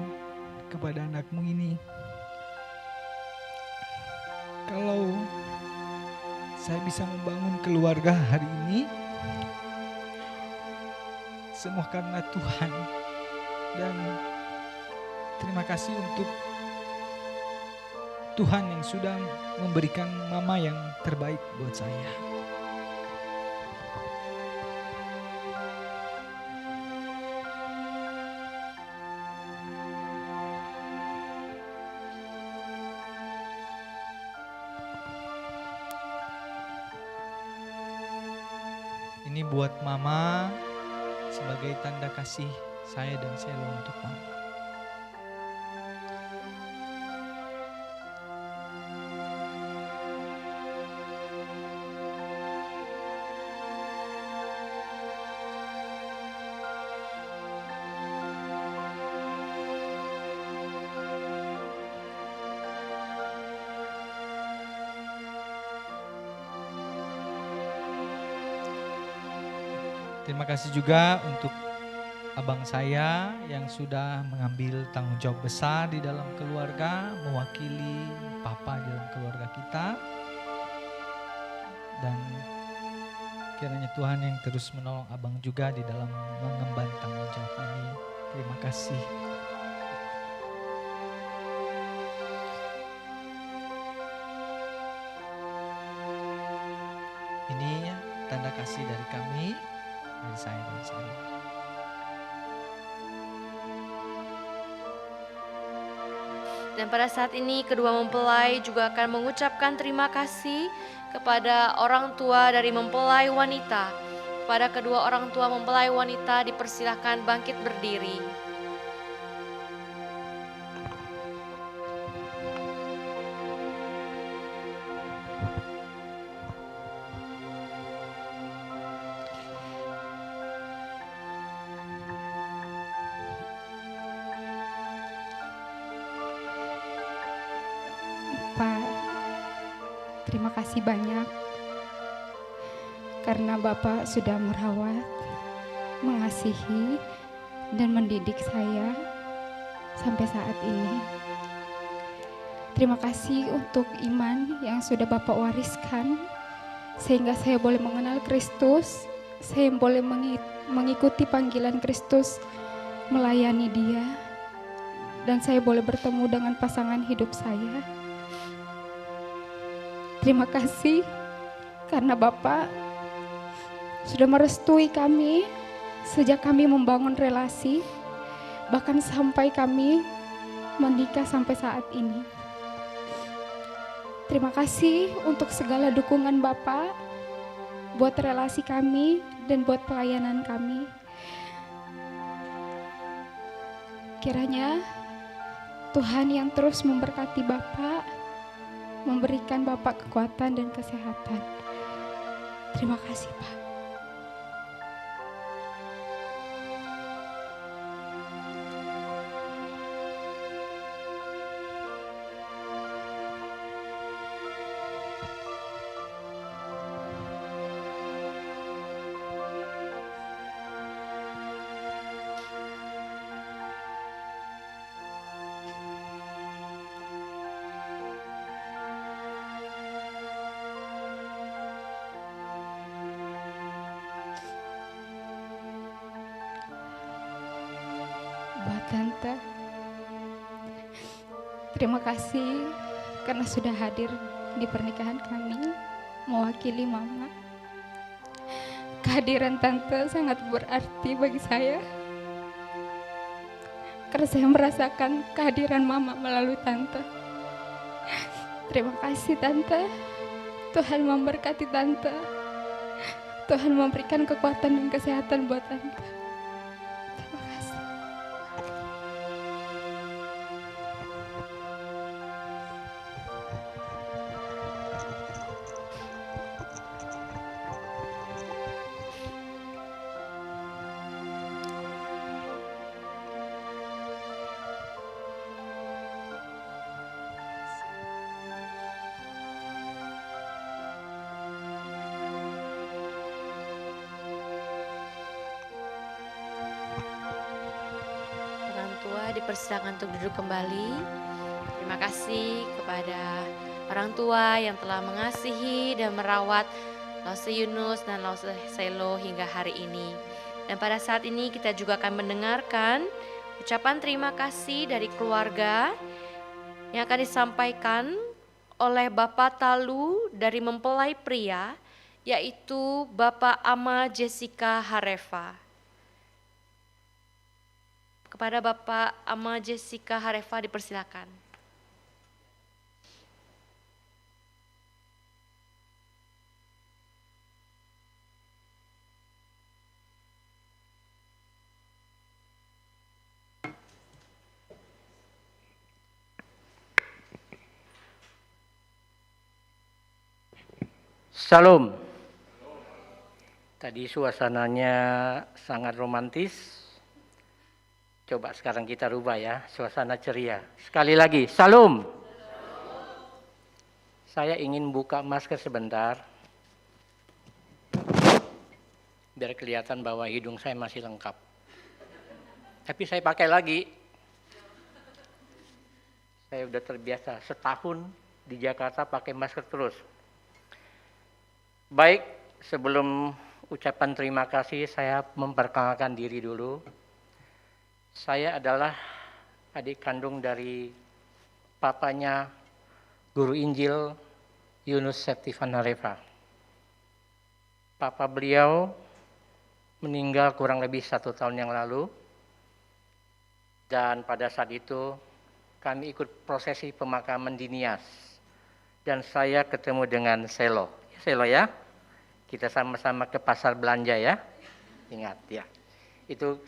kepada anakmu ini. Kalau saya bisa membangun keluarga hari ini, semua karena Tuhan. Dan terima kasih untuk Tuhan yang sudah memberikan mama yang terbaik buat saya. Ini buat mama sebagai tanda kasih saya dan Selo untuk mama. Terima kasih juga untuk abang saya yang sudah mengambil tanggung jawab besar di dalam keluarga, mewakili papa dalam keluarga kita. Dan kiranya Tuhan yang terus menolong abang juga di dalam mengemban tanggung jawab ini. Terima kasih. Ini tanda kasih dari kami, dari saya dan saya. Dan pada saat ini kedua mempelai juga akan mengucapkan terima kasih kepada orang tua dari mempelai wanita. Kepada kedua orang tua mempelai wanita dipersilahkan bangkit berdiri. Pak, terima kasih banyak karena Bapak sudah merawat, mengasihi, dan mendidik saya sampai saat ini. Terima kasih untuk iman yang sudah Bapak wariskan sehingga saya boleh mengenal Kristus, saya boleh mengikuti panggilan Kristus, melayani Dia, dan saya boleh bertemu dengan pasangan hidup saya. Terima kasih karena Bapak sudah merestui kami sejak kami membangun relasi, bahkan sampai kami menikah sampai saat ini. Terima kasih untuk segala dukungan Bapak buat relasi kami dan buat pelayanan kami. Kiranya Tuhan yang terus memberkati Bapak, memberikan Bapak kekuatan dan kesehatan. Terima kasih, Pak. Buat Tante, terima kasih karena sudah hadir di pernikahan kami, mewakili Mama. Kehadiran Tante sangat berarti bagi saya, karena saya merasakan kehadiran Mama melalui Tante. Terima kasih Tante. Tuhan memberkati Tante. Tuhan memberikan kekuatan dan kesehatan buat Tante. Terima kasih. Orang tua dipersilakan untuk duduk kembali. Terima kasih kepada orang tua yang telah mengasihi dan merawat Lause Yunus dan Lause Selo hingga hari ini. Dan pada saat ini kita juga akan mendengarkan ucapan terima kasih dari keluarga yang akan disampaikan oleh Bapak Talu dari mempelai pria, yaitu Bapak Ama Jessica Harefa. Kepada Bapak Ama Jessica Harefa dipersilakan. Salam. Tadi suasananya sangat romantis. Coba sekarang kita rubah ya, suasana ceria. Sekali lagi, salam. Saya ingin buka masker sebentar. Biar kelihatan bahwa hidung saya masih lengkap. Tapi saya pakai lagi. Saya udah terbiasa setahun di Jakarta pakai masker terus. Baik, sebelum ucapan terima kasih, saya memperkenalkan diri dulu. Saya adalah adik kandung dari papanya Guru Injil Yunus Septifan Harefa. Papa beliau meninggal kurang lebih 1 tahun yang lalu. Dan pada saat itu kami ikut prosesi pemakaman di Nias. Dan saya ketemu dengan Selo. Selo ya, kita sama-sama ke pasar belanja ya. Ingat ya, itu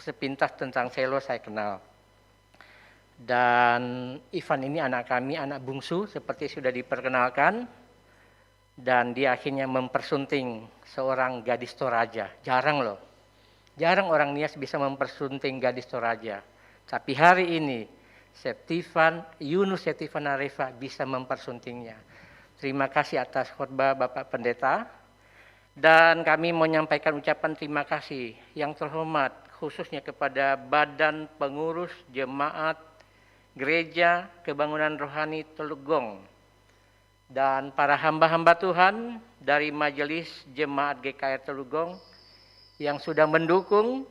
sepintas tentang Selo saya kenal. Dan Ivan ini anak kami, anak bungsu seperti sudah diperkenalkan. Dan dia akhirnya mempersunting seorang gadis Toraja. Jarang loh, jarang orang Nias bisa mempersunting gadis Toraja. Tapi hari ini Yunus Septifan Harefa bisa mempersuntingnya. Terima kasih atas khotbah Bapak Pendeta. Dan kami menyampaikan ucapan terima kasih yang terhormat khususnya kepada Badan Pengurus Jemaat Gereja Kebangunan Rohani Teluk Gong dan para hamba-hamba Tuhan dari Majelis Jemaat GKR Teluk Gong yang sudah mendukung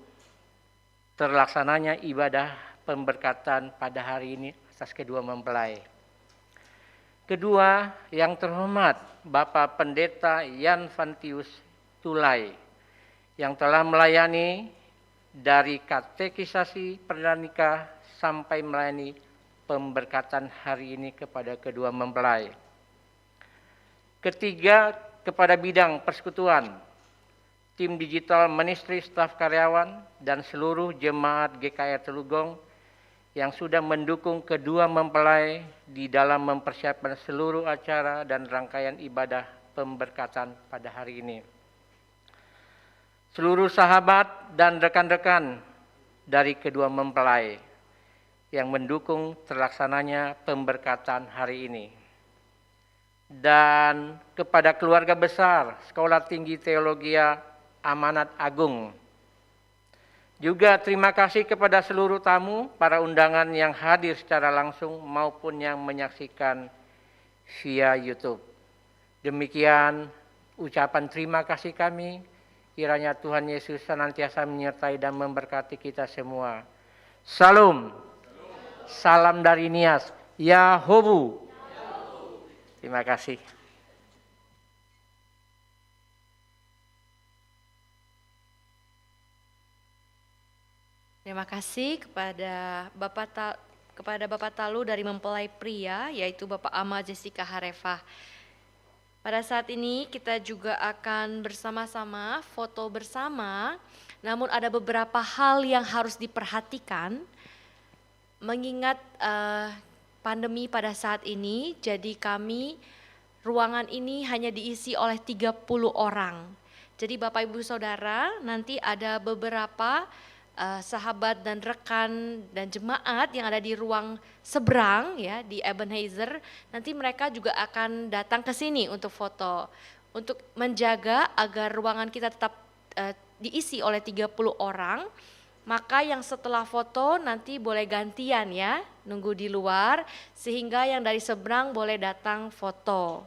terlaksananya ibadah pemberkatan pada hari ini atas kedua mempelai. Kedua, yang terhormat Bapak Pendeta Yan Fantius Tulai yang telah melayani dari katekisasi pernikah sampai melayani pemberkatan hari ini kepada kedua mempelai. Ketiga, kepada bidang persekutuan, tim digital ministry staf karyawan dan seluruh jemaat GKR Teluk Gong yang sudah mendukung kedua mempelai di dalam mempersiapkan seluruh acara dan rangkaian ibadah pemberkatan pada hari ini. Seluruh sahabat dan rekan-rekan dari kedua mempelai yang mendukung terlaksananya pemberkatan hari ini. Dan kepada keluarga besar Sekolah Tinggi Teologi Amanat Agung. Juga terima kasih kepada seluruh tamu, para undangan yang hadir secara langsung maupun yang menyaksikan via YouTube. Demikian ucapan terima kasih kami. Kiranya Tuhan Yesus senantiasa menyertai dan memberkati kita semua. Salam. Salam dari Nias. Yahobu. Terima kasih. Terima kasih kepada Bapak Talu dari mempelai pria, yaitu Bapak Ama Jessica Harefah. Pada saat ini kita juga akan bersama-sama foto bersama, namun ada beberapa hal yang harus diperhatikan mengingat pandemi pada saat ini. Jadi ruangan ini hanya diisi oleh 30 orang. Jadi Bapak Ibu Saudara, nanti ada beberapa sahabat dan rekan dan jemaat yang ada di ruang seberang ya di Ebenezer, nanti mereka juga akan datang ke sini untuk foto, untuk menjaga agar ruangan kita tetap diisi oleh 30 orang. Maka yang setelah foto nanti boleh gantian ya, nunggu di luar, sehingga yang dari seberang boleh datang foto.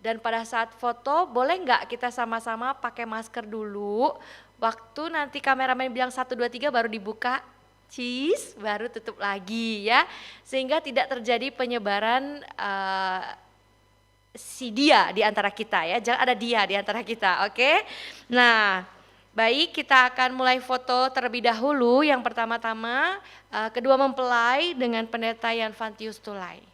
Dan pada saat foto boleh nggak kita sama-sama pakai masker dulu. Waktu nanti kameramen bilang 1, 2, 3 baru dibuka, baru tutup lagi ya. Sehingga tidak terjadi penyebaran si dia di antara kita ya, jangan ada dia di antara kita, oke? Nah, baik, kita akan mulai foto terlebih dahulu. Yang pertama-tama kedua mempelai dengan Pendeta Jan Vantius Tulay.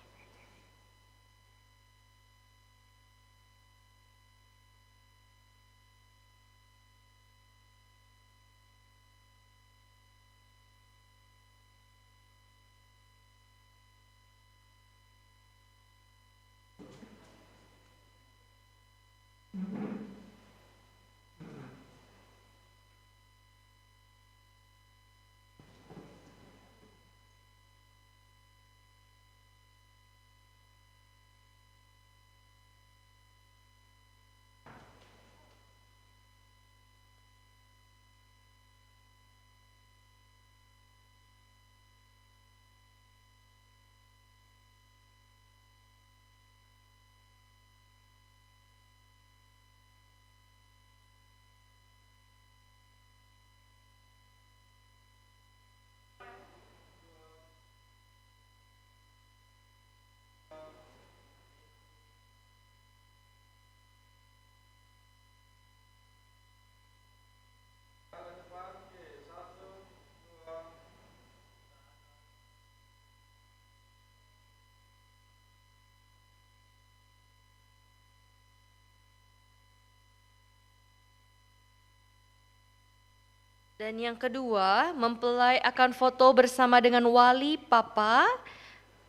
Dan yang kedua, mempelai akan foto bersama dengan wali papa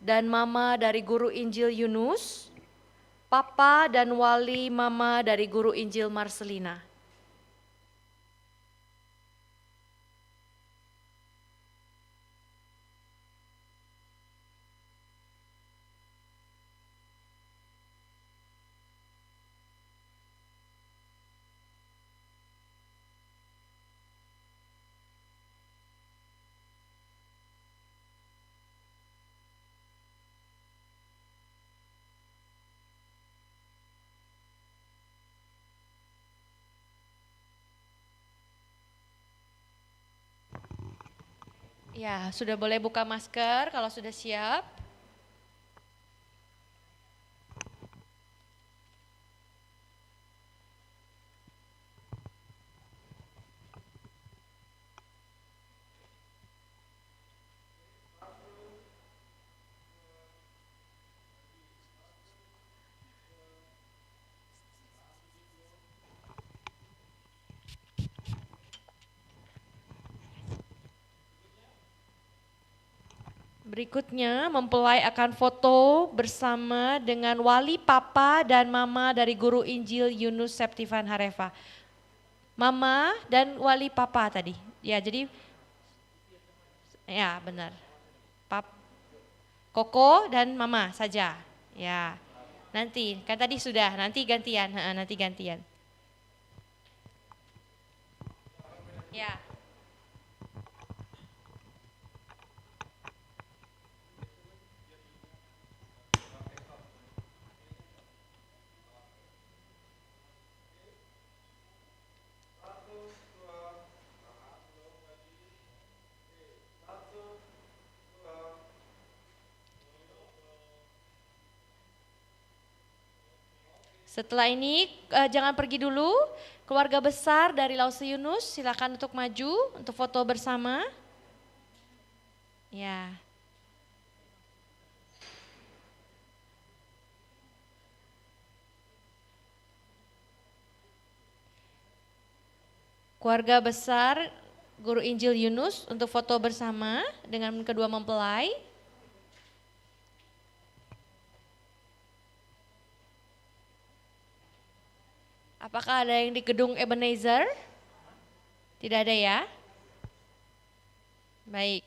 dan mama dari guru Injil Yunus, papa dan wali mama dari guru Injil Marcelina. Ya, sudah boleh buka masker kalau sudah siap. Berikutnya, mempelai akan foto bersama dengan wali papa dan mama dari guru Injil Yunus Septifan Harefah. Mama dan wali papa tadi. Ya, jadi ya benar. Koko dan mama saja. Ya. Nanti, kan tadi sudah, nanti gantian, nanti gantian. Ya. Setelah ini jangan pergi dulu, keluarga besar dari Lause Yunus silakan untuk maju untuk foto bersama. Ya. Keluarga besar Guru Injil Yunus untuk foto bersama dengan kedua mempelai. Apakah ada yang di gedung Ebenezer? Tidak ada ya? Baik.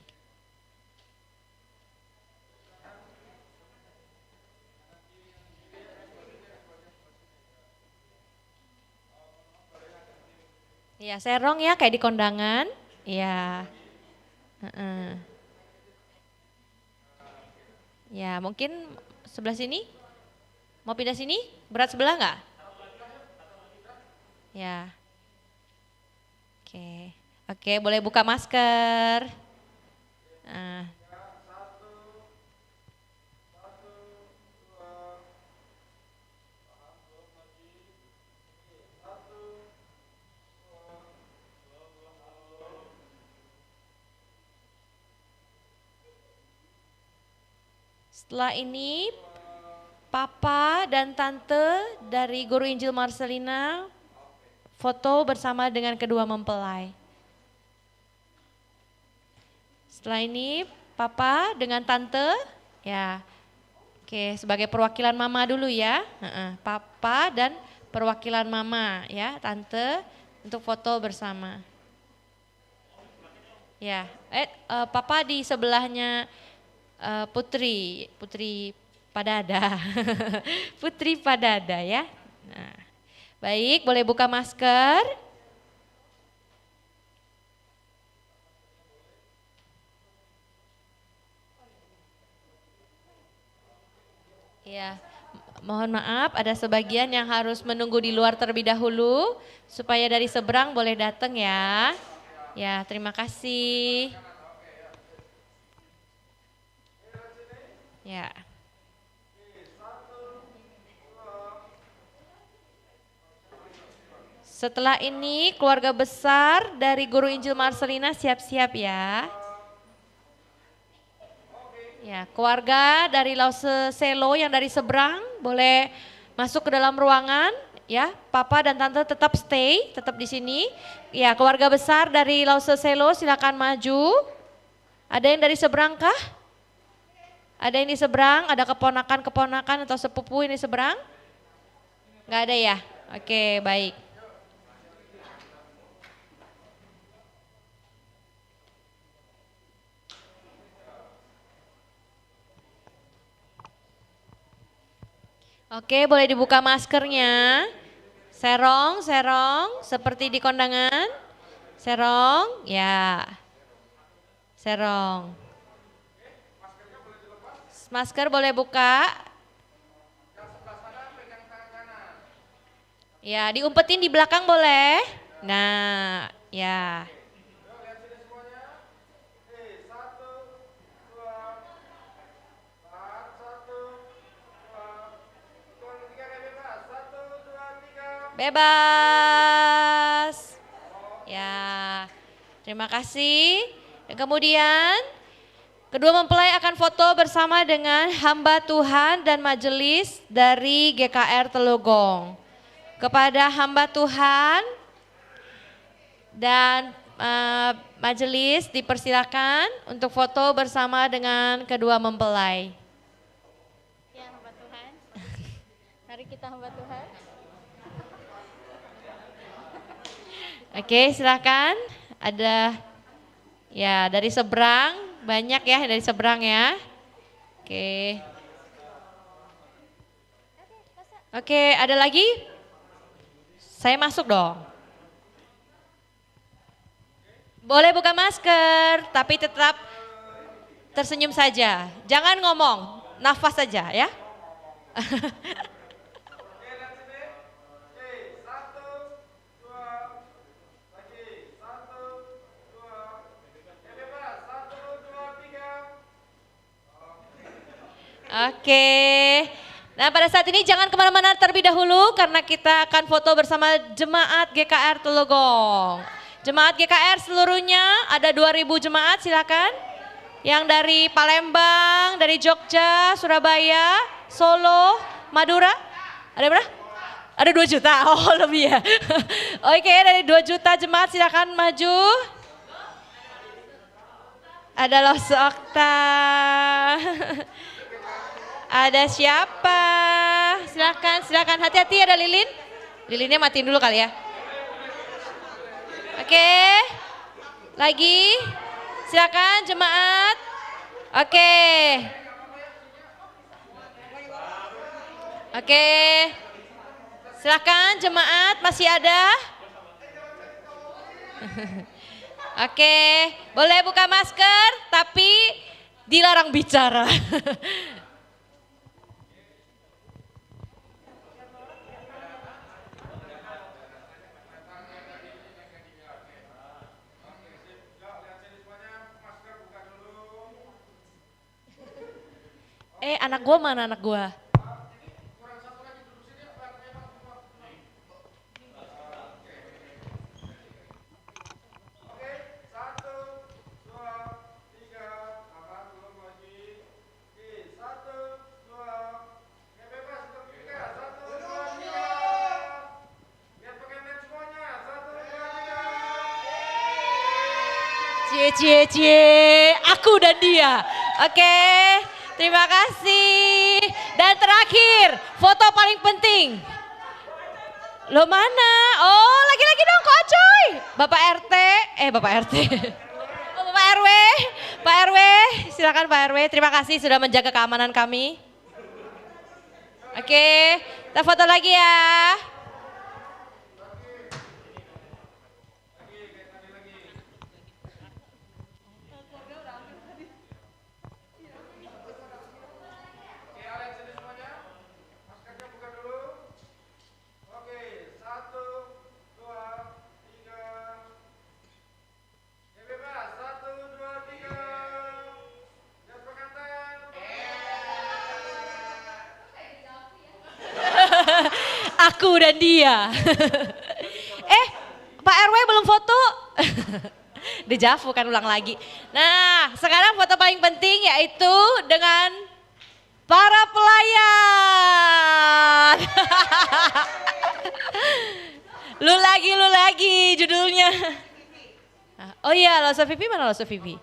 Ya, serong ya kayak di kondangan. Ya. Ya, mungkin sebelah sini. Mau pindah sini? Berat sebelah nggak? Ya. Oke. Oke, boleh buka masker. Nah. Setelah ini, Papa dan Tante dari Guru Injil Marcelina foto bersama dengan kedua mempelai. Setelah ini, Papa dengan Tante, ya, oke, sebagai perwakilan Mama dulu ya, Papa dan perwakilan Mama ya, Tante untuk foto bersama. Ya, Papa di sebelahnya Putri Padada, Putri Padada ya. Nah, baik, boleh buka masker. Ya, mohon maaf ada sebagian yang harus menunggu di luar terlebih dahulu supaya dari seberang boleh datang ya. Ya, terima kasih. Ya. Setelah ini keluarga besar dari Guru Injil Marcelina siap-siap ya. Ya, keluarga dari Lause Selo yang dari seberang boleh masuk ke dalam ruangan ya. Papa dan Tante tetap stay, tetap di sini. Ya, keluarga besar dari Lause Selo silakan maju. Ada yang dari seberang kah? Ada yang di seberang, ada keponakan-keponakan atau sepupu ini seberang? Enggak ada ya? Oke, baik. Oke, boleh dibuka maskernya. Serong, seperti di kondangan. Serong, ya. Serong. Masker boleh buka. Ya, diumpetin di belakang boleh. Nah, ya. Bebas. Ya, terima kasih. Dan kemudian kedua mempelai akan foto bersama dengan hamba Tuhan dan majelis dari GKR Telogong. Kepada hamba Tuhan dan majelis dipersilakan untuk foto bersama dengan kedua mempelai. Ya, hamba Tuhan. Mari kita hamba Tuhan. Oke, silakan. Ada ya dari seberang, banyak ya dari seberang ya. Oke. Oke, ada lagi? Saya masuk dong. Boleh buka masker, tapi tetap tersenyum saja. Jangan ngomong, nafas saja ya. Oke, nah pada saat ini jangan kemana-mana terlebih dahulu karena kita akan foto bersama Jemaat GKR Telogong. Jemaat GKR seluruhnya ada 2000 jemaat, silakan. Yang dari Palembang, dari Jogja, Surabaya, Solo, Madura. Ada berapa? Ada 2 juta, oh lebih ya. Oke, dari 2 juta jemaat silakan maju. Ada Los Okta. Ada siapa? Silakan. Hati-hati ada lilin. Lilinnya matiin dulu kali ya. Oke. Lagi. Silakan jemaat. Oke. Oke. Silakan jemaat, masih ada? Oke, boleh buka masker tapi dilarang bicara. Anak gua mana anak gua? Cie, aku dan dia. Oke, terima kasih. Dan terakhir, foto paling penting. Lo mana? Oh, lagi-lagi dong Kok Coy. Bapak RT. Oh, Bapak RW. Pak RW, silakan Pak RW. Terima kasih sudah menjaga keamanan kami. Oke, kita foto lagi ya. Aku dan dia. Pak RW belum foto. Dejavu kan ulang lagi. Nah, sekarang foto paling penting yaitu dengan para pelayan. Lu lagi judulnya. Oh iya, Loso Vivi mana Loso Vivi?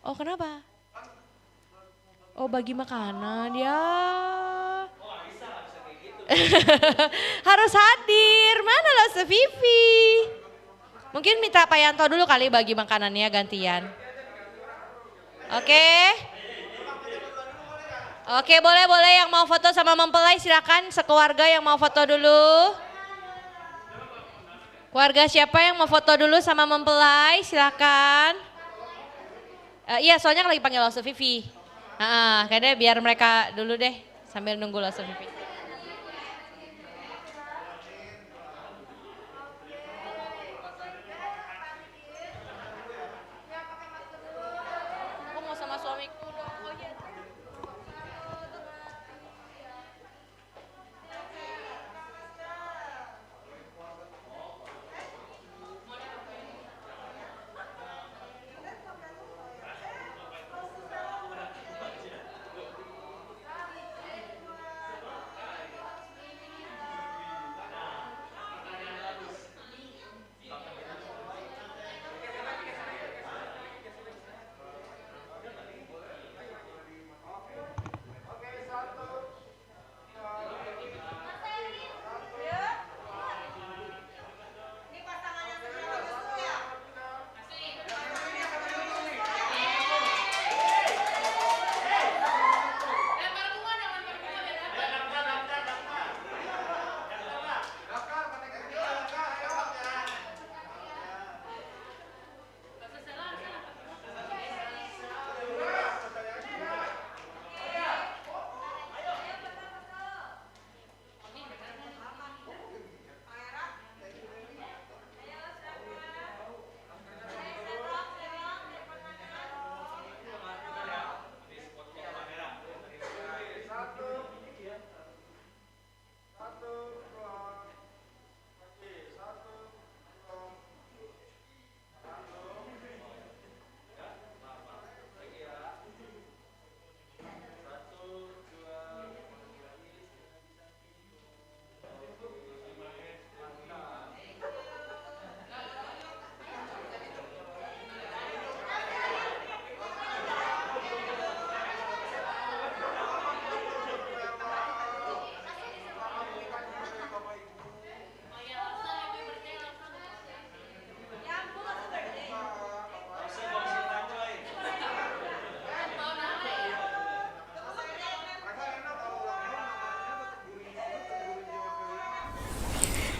Oh kenapa? Oh bagi makanan ya. Harus hadir, mana Loso Vivi? Mungkin minta Pak Yanto dulu kali bagi makanannya gantian. Oke, boleh yang mau foto sama mempelai silakan sekeluarga yang mau foto dulu. Keluarga siapa yang mau foto dulu sama mempelai silakan. Iya soalnya lagi panggil Loso Vivi. Kayaknya biar mereka dulu deh sambil nunggu Loso Vivi.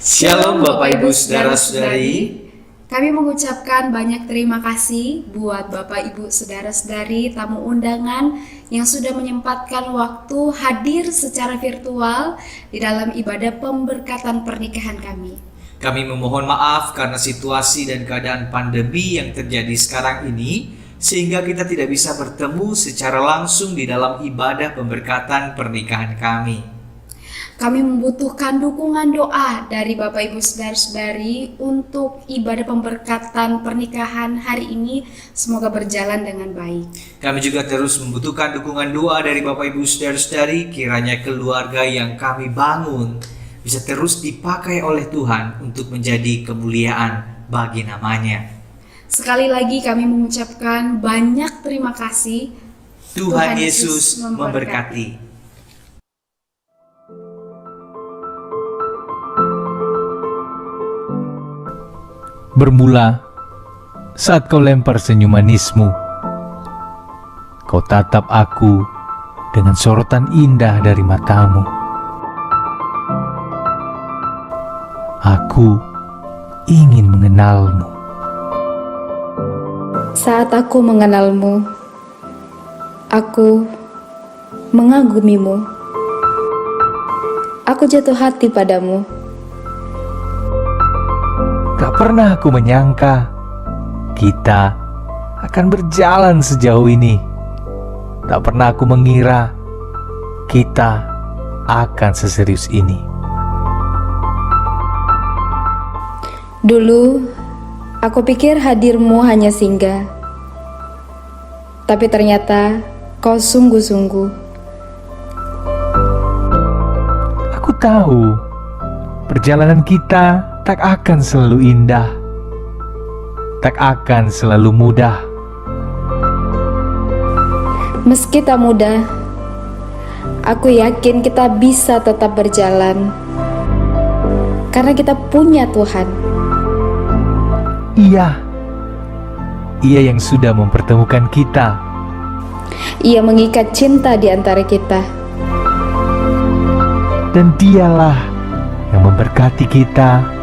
Shalom Bapak Ibu Saudara-saudari. Kami mengucapkan banyak terima kasih buat Bapak Ibu Saudara-saudari tamu undangan yang sudah menyempatkan waktu hadir secara virtual di dalam ibadah pemberkatan pernikahan kami. Kami memohon maaf karena situasi dan keadaan pandemi yang terjadi sekarang ini, sehingga kita tidak bisa bertemu secara langsung di dalam ibadah pemberkatan pernikahan kami. Kami membutuhkan dukungan doa dari Bapak Ibu Saudara-saudari untuk ibadah pemberkatan pernikahan hari ini semoga berjalan dengan baik. Kami juga terus membutuhkan dukungan doa dari Bapak Ibu Saudara-saudari, kiranya keluarga yang kami bangun bisa terus dipakai oleh Tuhan untuk menjadi kemuliaan bagi namanya. Sekali lagi kami mengucapkan banyak terima kasih. Tuhan Yesus memberkati. Bermula saat kau lempar senyum manismu, kau tatap aku dengan sorotan indah dari matamu. Aku ingin mengenalmu. Saat aku mengenalmu, aku mengagumimu. Aku jatuh hati padamu. Tak pernah aku menyangka kita akan berjalan sejauh ini. Tak pernah aku mengira kita akan seserius ini. Dulu, aku pikir hadirmu hanya singgah. Tapi ternyata kau sungguh-sungguh. Aku tahu perjalanan kita tak akan selalu indah, tak akan selalu mudah. Meski tak mudah, aku yakin kita bisa tetap berjalan karena kita punya Tuhan. Ia yang sudah mempertemukan kita. Ia mengikat cinta di antara kita. Dan dialah yang memberkati kita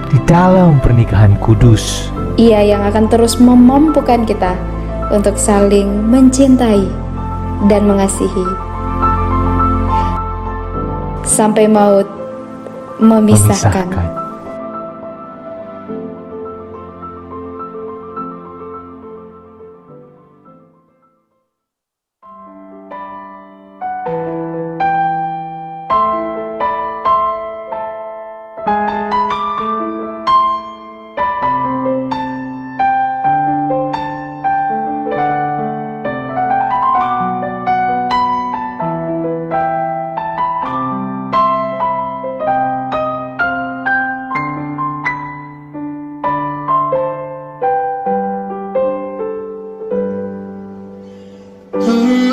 di dalam pernikahan kudus. Ia yang akan terus memampukan kita untuk saling mencintai dan mengasihi sampai maut memisahkan. Hmm.